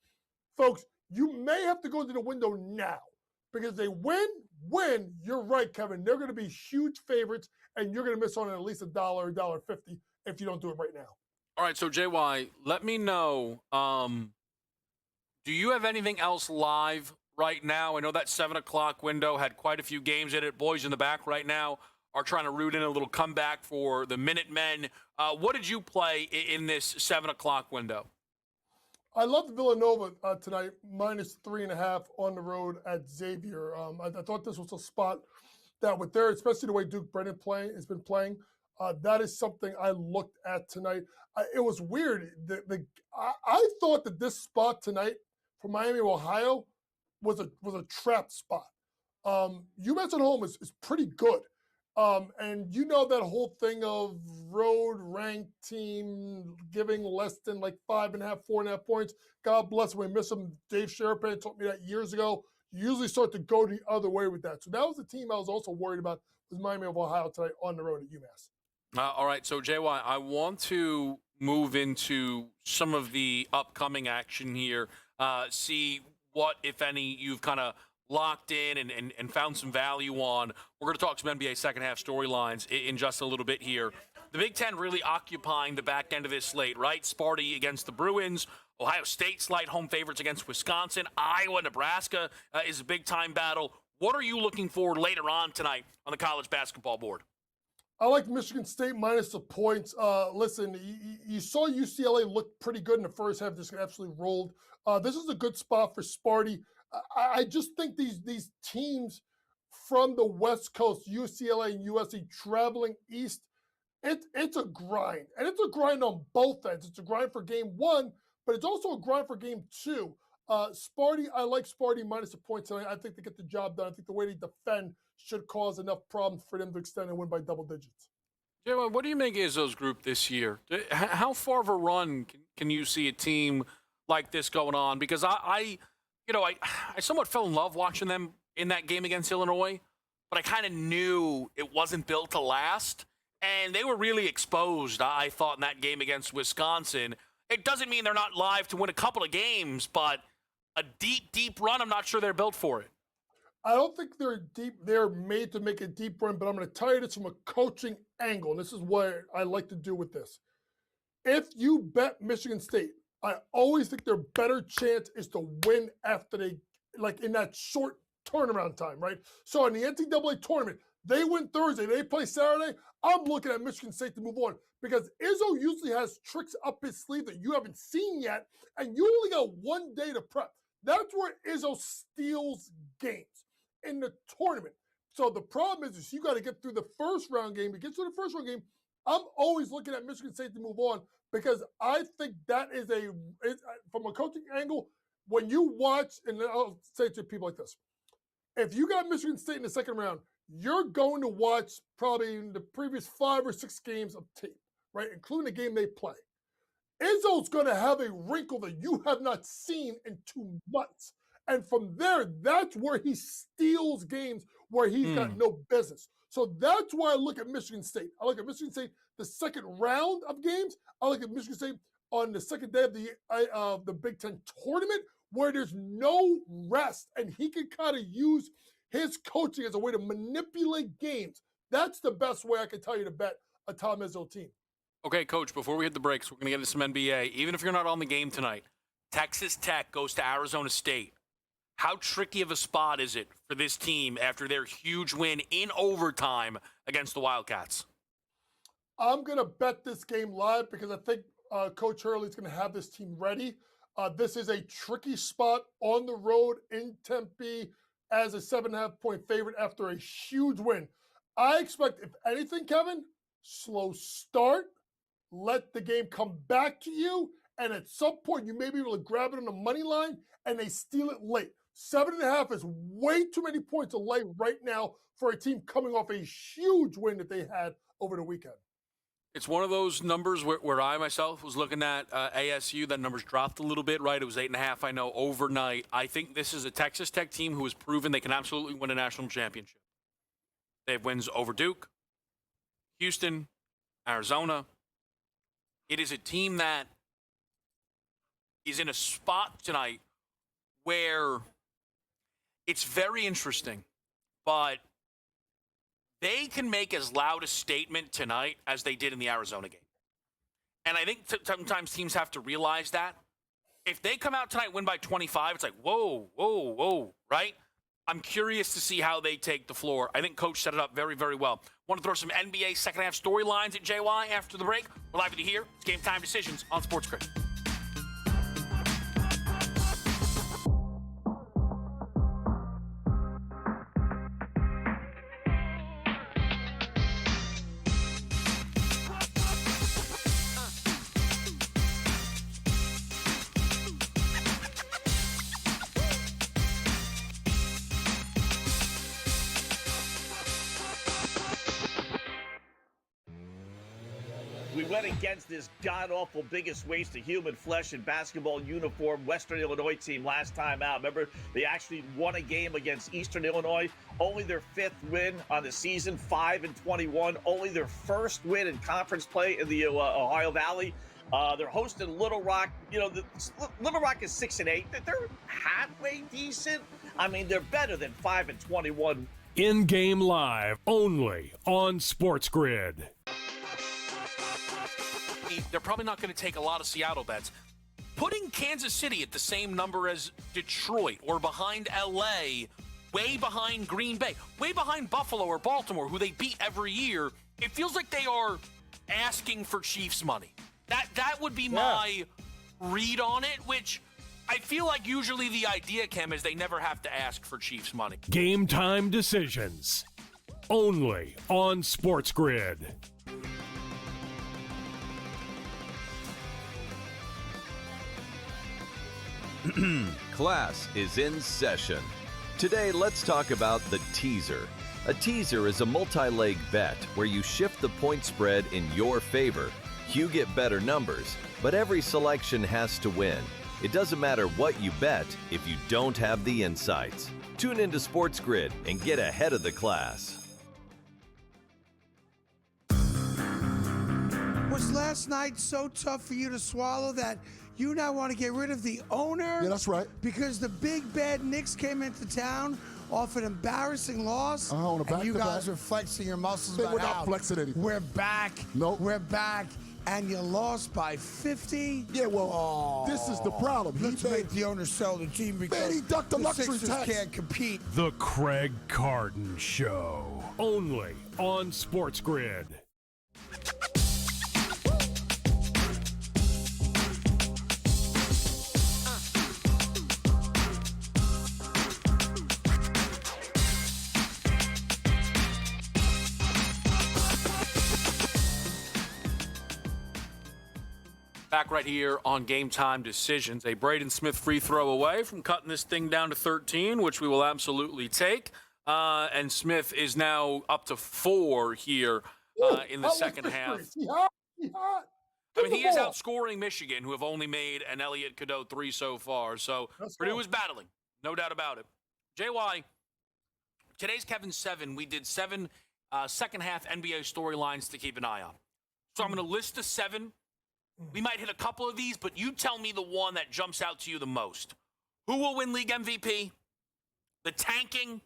folks, you may have to go to the window now, because they win, you're right, Kevin. They're going to be huge favorites, and you're going to miss on at least $1, $1.50 if you don't do it right now. All right, so JY, let me know, do you have anything else live right now? I know that 7 o'clock window had quite a few games in it. Boys in the back right now are trying to root in a little comeback for the Minutemen. What did you play in this 7 o'clock window? I love Villanova tonight, -3.5 on the road at Xavier. I thought this was a spot that, with their, especially the way Duke Brennan has been playing, that is something I looked at tonight. It was weird. I thought that this spot tonight for Miami of Ohio was a trap spot. UMass at home is pretty good. And that whole thing of road ranked team giving less than like 5.5, 4.5 points. God bless him, we miss him. Dave Sherapan taught me that years ago. You usually start to go the other way with that. So that was the team I was also worried about, was Miami of Ohio tonight on the road at UMass. All right, so JY, I want to move into some of the upcoming action here, see what, if any, you've kind of locked in and found some value on. We're going to talk some NBA second half storylines in just a little bit here. The Big Ten really occupying the back end of this slate, right? Sparty against the Bruins. Ohio State slight home favorites against Wisconsin. Iowa, Nebraska is a big-time battle. What are you looking for later on tonight on the college basketball board? I like Michigan State minus the points. Listen, you saw UCLA look pretty good in the first half. Just absolutely rolled. This is a good spot for Sparty. I just think these teams from the West Coast, UCLA and USC, traveling east, it's a grind. And it's a grind on both ends. It's a grind for game one, but it's also a grind for game two. Sparty, I like Sparty minus the points tonight. I think they get the job done. I think the way they defend should cause enough problems for them to extend and win by double digits. Jay, what do you make of Izzo's group this year? How far of a run can you see a team like this going on? Because I somewhat fell in love watching them in that game against Illinois, but I kind of knew it wasn't built to last. And they were really exposed, I thought, in that game against Wisconsin. It doesn't mean they're not live to win a couple of games, but a deep, deep run, I'm not sure they're built for it. I don't think they're deep. They're made to make a deep run, but I'm going to tell you this from a coaching angle, and this is what I like to do with this. If you bet Michigan State, I always think their better chance is to win after they, like, in that short turnaround time, right? So in the NCAA tournament, they win Thursday, they play Saturday. I'm looking at Michigan State to move on, because Izzo usually has tricks up his sleeve that you haven't seen yet, and you only got 1 day to prep. That's where Izzo steals games in the tournament. So the problem is you got to get through the first round game. To get through the first round game, I'm always looking at Michigan State to move on, because I think that is from a coaching angle, when you watch, and I'll say it to people like this, if you got Michigan State in the second round, you're going to watch probably in the previous 5 or 6 games of tape, right, including the game they play. Izzo's going to have a wrinkle that you have not seen in 2 months. And from there, that's where he steals games where he's got no business. So that's why I look at Michigan State. I look at Michigan State the second round of games. I look at Michigan State on the second day of the Big Ten tournament where there's no rest, and he can kind of use his coaching as a way to manipulate games. That's the best way I can tell you to bet a Tom Izzo team. Okay, Coach, before we hit the breaks, we're going to get into some NBA. Even if you're not on the game tonight, Texas Tech goes to Arizona State. How tricky of a spot is it for this team after their huge win in overtime against the Wildcats? I'm going to bet this game live because I think Coach Hurley's going to have this team ready. This is a tricky spot on the road in Tempe as a 7.5-point favorite after a huge win. I expect, if anything, Kevin, slow start, let the game come back to you, and at some point you may be able to grab it on the money line, and they steal it late. 7.5 is way too many points to lay right now for a team coming off a huge win that they had over the weekend. It's one of those numbers where I myself was looking at ASU. That number's dropped a little bit, right? It was 8.5, I know, overnight. I think this is a Texas Tech team who has proven they can absolutely win a national championship. They have wins over Duke, Houston, Arizona. It is a team that is in a spot tonight where it's very interesting, but they can make as loud a statement tonight as they did in the Arizona game. And I think sometimes teams have to realize that. If they come out tonight, win by 25, it's like, whoa, right? I'm curious to see how they take the floor. I think Coach set it up very, very well. Want to throw some NBA second-half storylines at JY after the break? We're live to hear. It's Game Time Decisions on SportsGrid. We went against this god-awful biggest waste of human flesh and basketball uniform Western Illinois team last time out. Remember, they actually won a game against Eastern Illinois. Only their 5th win on the season, 5-21. Only their first win in conference play in the Ohio Valley. They're hosting Little Rock. You know, Little Rock is 6-8. They're halfway decent. I mean, they're better than 5-21. In-game live, only on SportsGrid. They're probably not going to take a lot of Seattle bets. Putting Kansas City at the same number as Detroit or behind LA, way behind Green Bay, way behind Buffalo or Baltimore, who they beat every year, it feels like they are asking for Chiefs money. That would be my read on it, which I feel like usually the idea, Cam, is they never have to ask for Chiefs money. Game Time Decisions, only on SportsGrid. Class is in session. Today, let's talk about the teaser. A teaser is a multi-leg bet where you shift the point spread in your favor. You get better numbers, but every selection has to win. It doesn't matter what you bet if you don't have the insights. Tune into SportsGrid and get ahead of the class. Was last night so tough for you to swallow that you now want to get rid of the owner? Yeah, that's right. Because the big bad Knicks came into town off an embarrassing loss. On a and you back-to-back. guys are flexing your muscles They about were not how flexing anything. we're back. Nope. We're back. And you lost by 50. Yeah, well, this is the problem. Let's make the owner sell the team because Man, he ducked the luxury Sixers tax. can't compete. The Craig Carton Show, only on SportsGrid. Back right here on Game Time Decisions. A Braden Smith free throw away from cutting this thing down to 13, which we will absolutely take. And Smith is now up to 4 here in the second half. He hot. He hot. I mean, he is outscoring Michigan, who have only made an Elliott Cadeau 3 so far. So Purdue is battling, no doubt about it. JY, today's Kevin 7. We did 7 second half NBA storylines to keep an eye on. So I'm going to list the 7. We might hit a couple of these, but you tell me the one that jumps out to you the most. Who will win league MVP? The tanking?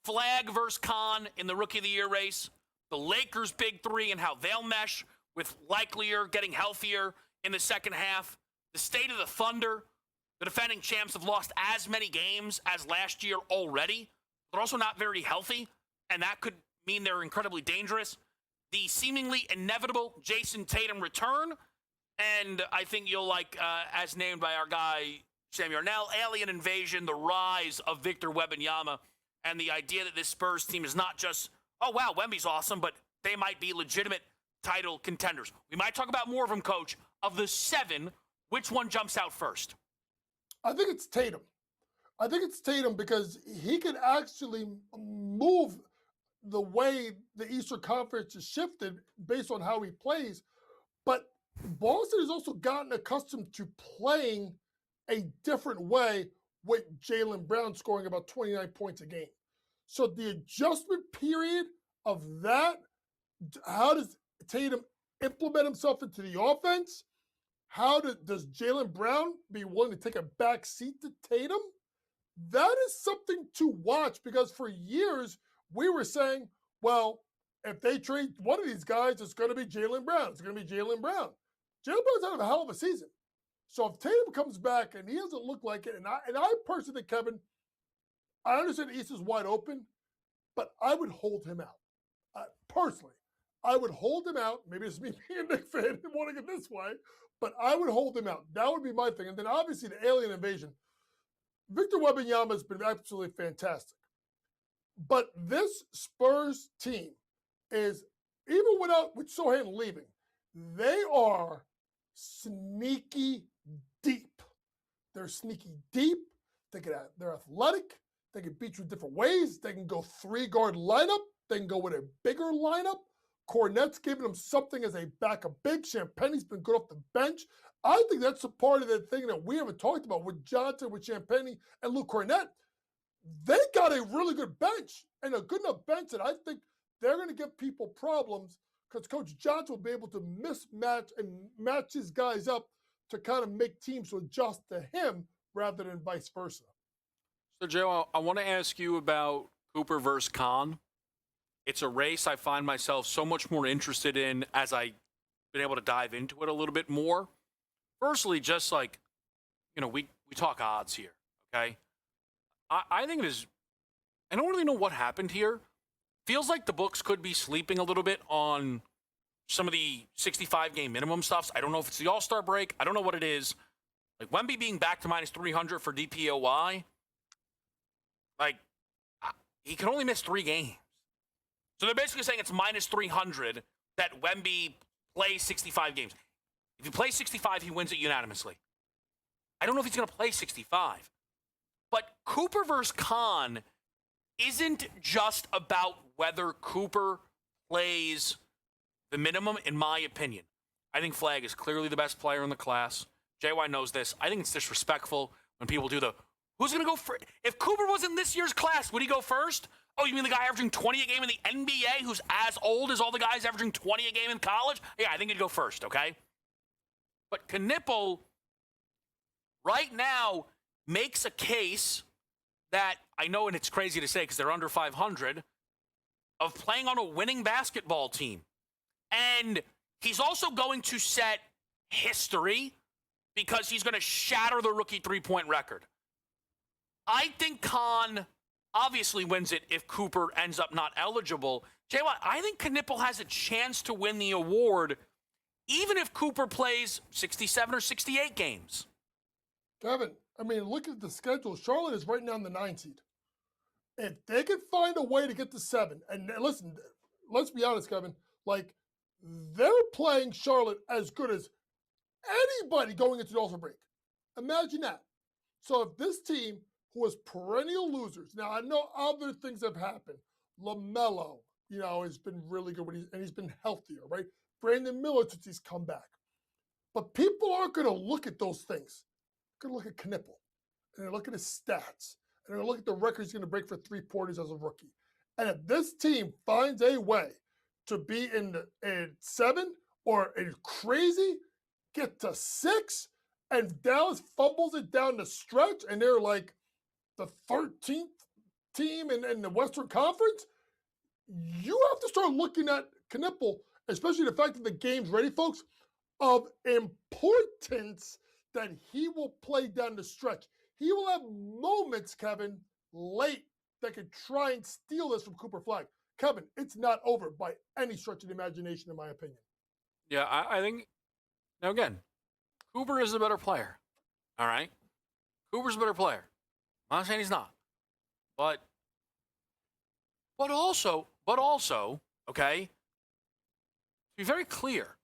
Flag versus Khan in the Rookie of the Year race? The Lakers' big 3 and how they'll mesh with likelier getting healthier in the second half? The state of the Thunder? The defending champs have lost as many games as last year already. They're also not very healthy, and that could mean they're incredibly dangerous. The seemingly inevitable Jason Tatum return, and I think you'll like, as named by our guy, Sam Yarnell, alien invasion, the rise of Victor Wembanyama, and the idea that this Spurs team is not just, oh, wow, Wemby's awesome, but they might be legitimate title contenders. We might talk about more of them, Coach. Of the 7, which one jumps out first? I think it's Tatum. I think it's Tatum because he can actually move the way the Eastern Conference is shifted based on how he plays. But Boston has also gotten accustomed to playing a different way with Jaylen Brown scoring about 29 points a game. So the adjustment period of that, how does Tatum implement himself into the offense? How does Jaylen Brown be willing to take a back seat to Tatum? That is something to watch because for years we were saying, well, if they trade one of these guys, it's going to be Jaylen Brown. It's going to be Jaylen Brown. Jaylen Brown's having a hell of a season. So if Tatum comes back and he doesn't look like it, and I personally think, Kevin, I understand the East is wide open, but I would hold him out. Personally, I would hold him out. Maybe it's me being a Knicks fan and wanting it this way, but I would hold him out. That would be my thing. And then obviously the alien invasion. Victor Wembanyama has been absolutely fantastic. But this Spurs team is, even with Sohan leaving, they are sneaky deep. They're sneaky deep. They're athletic. They can beat you different ways. They can go 3-guard lineup. They can go with a bigger lineup. Cornette's giving them something as a backup big. Champagne's been good off the bench. I think that's a part of the thing that we haven't talked about with Johnson, with Champagne, and Luke Cornette. They got a really good bench and a good enough bench that I think they're going to give people problems because Coach Johnson will be able to mismatch and match his guys up to kind of make teams adjust to him rather than vice versa. So, Joe, I want to ask you about Cooper versus Khan. It's a race I find myself so much more interested in as I've been able to dive into it a little bit more. Firstly, just like, we talk odds here, okay? I think it is, I don't really know what happened here. Feels like the books could be sleeping a little bit on some of the 65-game minimum stuffs. I don't know if it's the All-Star break. I don't know what it is. Like, Wemby being back to minus 300 for DPOY, like, he can only miss 3 games. So they're basically saying it's minus 300 that Wemby plays 65 games. If he plays 65, he wins it unanimously. I don't know if he's going to play 65. But Cooper versus Khan isn't just about whether Cooper plays the minimum, in my opinion. I think Flagg is clearly the best player in the class. JY knows this. I think it's disrespectful when people do who's going to go first? If Cooper was in this year's class, would he go first? Oh, you mean the guy averaging 20 a game in the NBA who's as old as all the guys averaging 20 a game in college? Yeah, I think he'd go first, okay? But Knipple, right now, makes a case that, I know, and it's crazy to say because they're under 500, of playing on a winning basketball team. And he's also going to set history because he's going to shatter the rookie three-point record. I think Khan obviously wins it if Cooper ends up not eligible. Jay, I think Knipple has a chance to win the award even if Cooper plays 67 or 68 games. Kevin, I mean, look at the schedule. Charlotte is right now in the 9 seed. If they can find a way to get to 7, and listen, let's be honest, Kevin, like, they're playing Charlotte as good as anybody going into the All-Star break. Imagine that. So if this team who was perennial losers. Now, I know other things have happened. LaMelo, has been really good and he's been healthier, right? Brandon Miller, since he's come back. But people aren't going to look at those things. They're going to look at Knipple, and they look at his stats, and they're going to look at the record he's going to break for three-pointers as a rookie. And if this team finds a way to be in 7 or a crazy, get to 6, and Dallas fumbles it down the stretch, and they're like the 13th team in the Western Conference, you have to start looking at Knipple, especially the fact that the game's ready, folks, of importance that he will play down the stretch. He will have moments, Kevin, late that could try and steal this from Cooper Flag. Kevin, it's not over by any stretch of the imagination, in my opinion. Yeah, I think, now again, Cooper is a better player. All right? Cooper's a better player. I'm not saying he's not. But also, okay, to be very clear,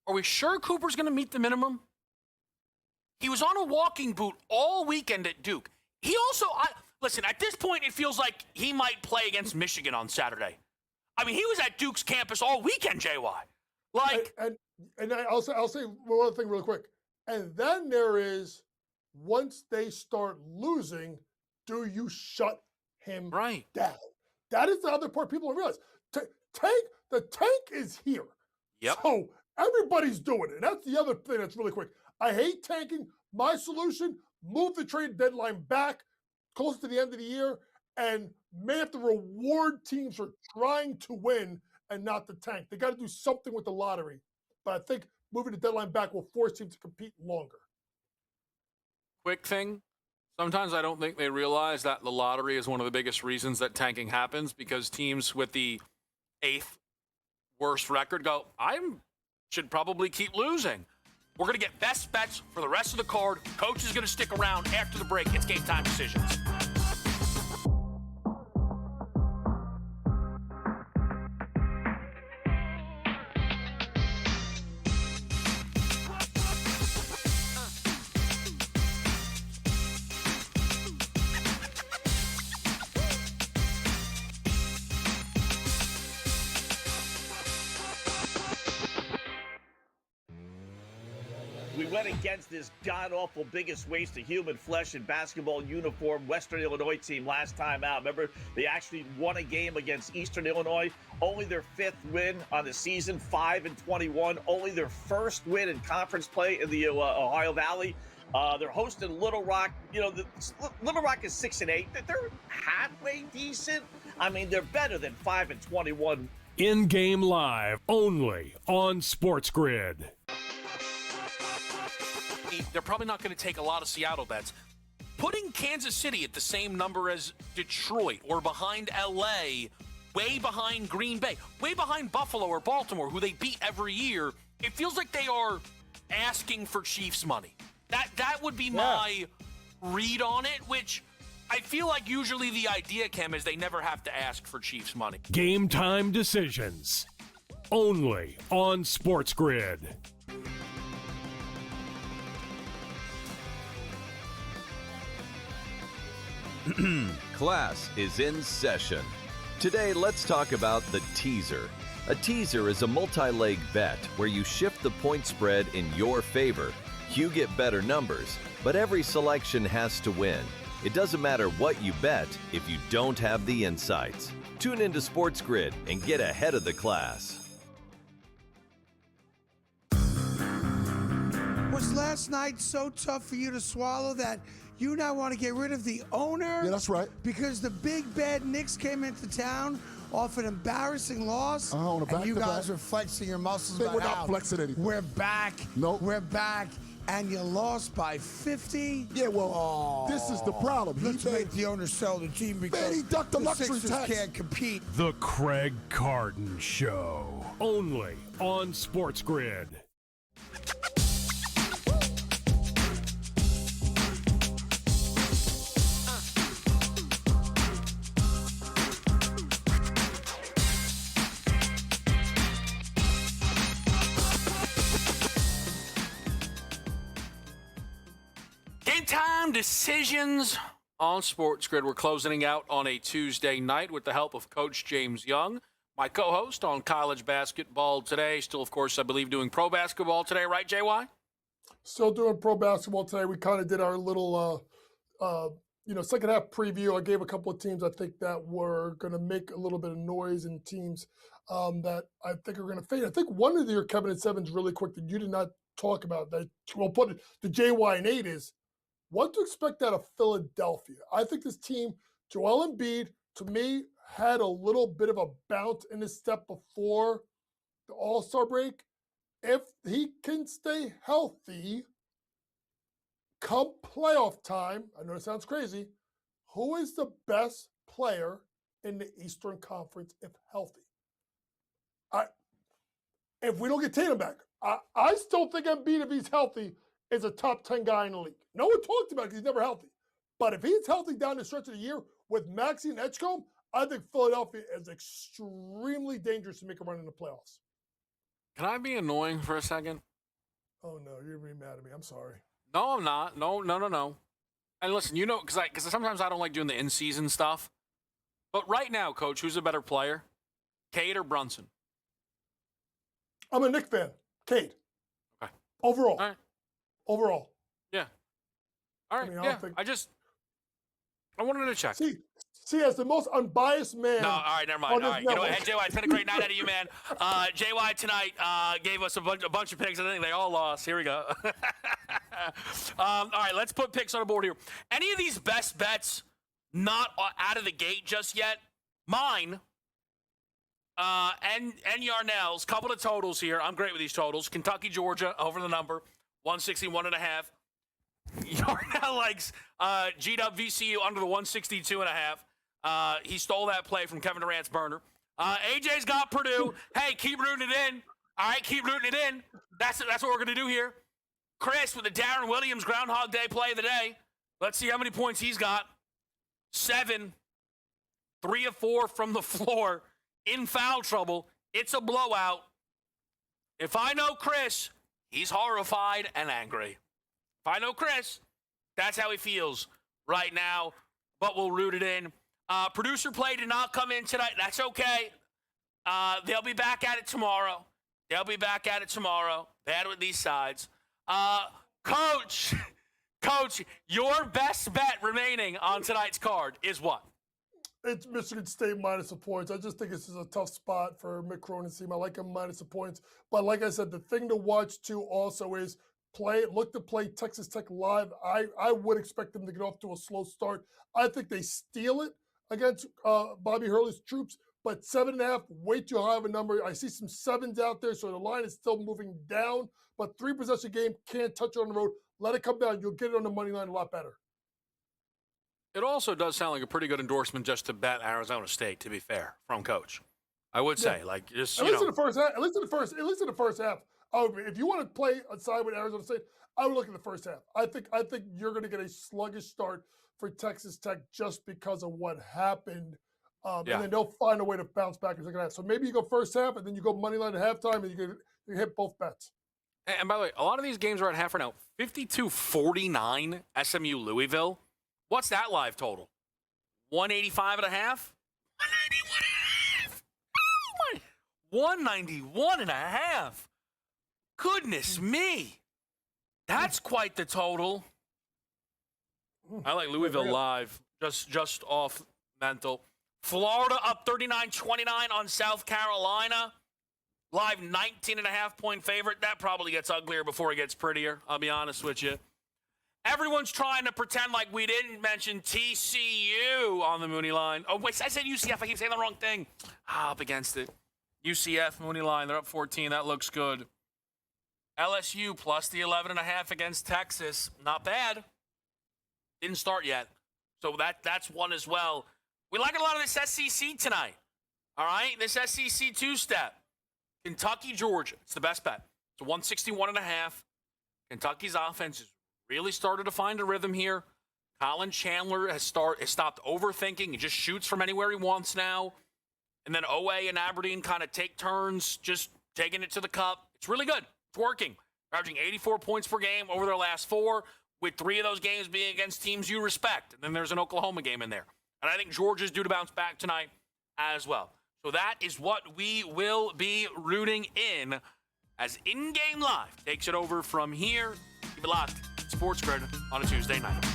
are we sure Cooper's going to meet the minimum? He was on a walking boot all weekend at Duke. He also, listen, at this point, it feels like he might play against Michigan on Saturday. I mean, he was at Duke's campus all weekend, JY. Like, and I'll say one other thing real quick. And then there is, once they start losing, do you shut him down? That is the other part people don't realize. The tank is here. Yep. So everybody's doing it. And that's the other thing that's really quick. I hate tanking. My solution, move the trade deadline back close to the end of the year and may have to reward teams for trying to win and not the tank. They got to do something with the lottery. But I think moving the deadline back will force teams to compete longer. Quick thing. Sometimes I don't think they realize that the lottery is one of the biggest reasons that tanking happens, because teams with the 8th worst record go, I should probably keep losing. We're going to get best bets for the rest of the card. Coach is going to stick around after the break. It's Game Time Decisions. We went against this god-awful biggest waste of human flesh in basketball uniform Western Illinois team last time out. Remember, they actually won a game against Eastern Illinois. Only their 5th win on the season, 5-21. Only their first win in conference play in the Ohio Valley. They're hosting Little Rock. Little Rock is 6-8. They're halfway decent. I mean, they're better than 5-21. In-game live only on SportsGrid. They're probably not going to take a lot of Seattle bets. Putting Kansas City at the same number as Detroit or behind LA, way behind Green Bay, way behind Buffalo or Baltimore, who they beat every year, it feels like they are asking for Chiefs money. That would be my read on it, which I feel like usually the idea, Kem, is they never have to ask for Chiefs money. Game Time Decisions only on SportsGrid. Class is in session. Today, let's talk about the teaser. A teaser is a multi-leg bet where you shift the point spread in your favor. You get better numbers, but every selection has to win. It doesn't matter what you bet if you don't have the insights. Tune into SportsGrid and get ahead of the class. Was last night so tough for you to swallow that you now want to get rid of the owner? Yeah, that's right. Because the big bad Knicks came into town off an embarrassing loss, On a and you back-to-back. guys are flexing your muscles. We're about not how flexing anything. We're back. Nope. We're back, and you lost by 50. Yeah, well, this is the problem. Let's make the owner sell the team because Man, he ducked the luxury Sixers tax. can't compete. The Craig Carton Show only on SportsGrid. Game Time Decisions on SportsGrid. We're closing out on a Tuesday night with the help of Coach James Young, my co-host on college basketball today. Still, of course, I believe doing pro basketball today, right, JY? Still doing pro basketball today. We kind of did our little, second half preview. I gave a couple of teams I think that were going to make a little bit of noise and teams that I think are going to fade. I think one of your Kevin and Sevens really quick that you did not talk about that we'll put it, the JY and 8 is what to expect out of Philadelphia. I think this team, Joel Embiid, to me, had a little bit of a bounce in his step before the All-Star break. If he can stay healthy come playoff time, I know it sounds crazy, who is the best player in the Eastern Conference if healthy? If we don't get Tatum back, I still think Embiid, if he's healthy, is a top 10 guy in the league. No one talked about it because he's never healthy. But if he's healthy down the stretch of the year with Maxey and Edgecombe, I think Philadelphia is extremely dangerous to make a run in the playoffs. Can I be annoying for a second? Oh, no, you're going to be mad at me. I'm sorry. No, I'm not. No. And listen, because sometimes I don't like doing the in-season stuff. But right now, Coach, who's a better player, Cade or Brunson? I'm a Knick fan. Cade. Okay. Overall. All right. Overall. Yeah. All right. I wanted to check. See, as the most unbiased man. No, all right, never mind. All right, you know what, JY, it's been a great night out of you, man. JY tonight gave us a bunch of picks. I think they all lost. Here we go. All right, let's put picks on the board here. Any of these best bets not out of the gate just yet? Mine and Yarnell's, couple of totals here. I'm great with these totals. Kentucky, Georgia, over the number, 161.5. Yarnell likes GW VCU under the 162.5. He stole that play from Kevin Durant's burner. AJ's got Purdue. Hey, keep rooting it in. All right, keep rooting it in. That's what we're going to do here. Chris with the Darren Williams Groundhog Day play of the day. Let's see how many points he's got. 7. 3 of 4 from the floor. In foul trouble. It's a blowout. If I know Chris, he's horrified and angry. If I know Chris, that's how he feels right now, but we'll root it in. Producer play did not come in tonight. That's okay. They'll be back at it tomorrow. Bad with these sides. Coach, your best bet remaining on tonight's card is what? It's Michigan State minus the points. I just think this is a tough spot for Mick Cronin's team. I like him minus the points. But like I said, the thing to watch, too, also is look to play Texas Tech live. I would expect them to get off to a slow start. I think they steal it against Bobby Hurley's troops, but 7.5, way too high of a number. I see some 7s out there, so the line is still moving down, but 3-possession game, can't touch it on the road. Let it come down. You'll get it on the money line a lot better. It also does sound like a pretty good endorsement just to bet Arizona State, to be fair, from Coach. I would say, like, just, at least in the first half. At least in the first half. If you want to play aside with Arizona State, I would look at the first half. I think you're going to get a sluggish start for Texas Tech just because of what happened. And then they'll find a way to bounce back in the second half. So maybe you go first half, and then you go money line at halftime, and you hit both bets. And by the way, a lot of these games are at half right now. 52-49 SMU Louisville. What's that live total? 185 and a half? 191 and a half. Goodness me. That's quite the total. I like Louisville live, just off mental. Florida up 39-29 on South Carolina. Live 19.5-point favorite. That probably gets uglier before it gets prettier, I'll be honest with you. Everyone's trying to pretend like we didn't mention TCU on the Mooney line. Oh, wait, I said UCF. I keep saying the wrong thing. Up against it. UCF, Mooney line. They're up 14. That looks good. LSU plus the 11.5 against Texas. Not bad. Didn't start yet. So that's one as well. We like a lot of this SEC tonight. All right? This SEC two-step. Kentucky, Georgia. It's the best bet. It's a 161.5. Kentucky's offense is really started to find a rhythm here. Colin Chandler has stopped overthinking. He just shoots from anywhere he wants now. And then OA and Aberdeen kind of take turns just taking it to the cup. It's really good. It's working. Averaging 84 points per game over their last 4. with 3 of those games being against teams you respect. And then there's an Oklahoma game in there. And I think Georgia's due to bounce back tonight as well. So that is what we will be rooting in as In Game Live takes it over from here. Keep it locked. Sports Grid on a Tuesday night.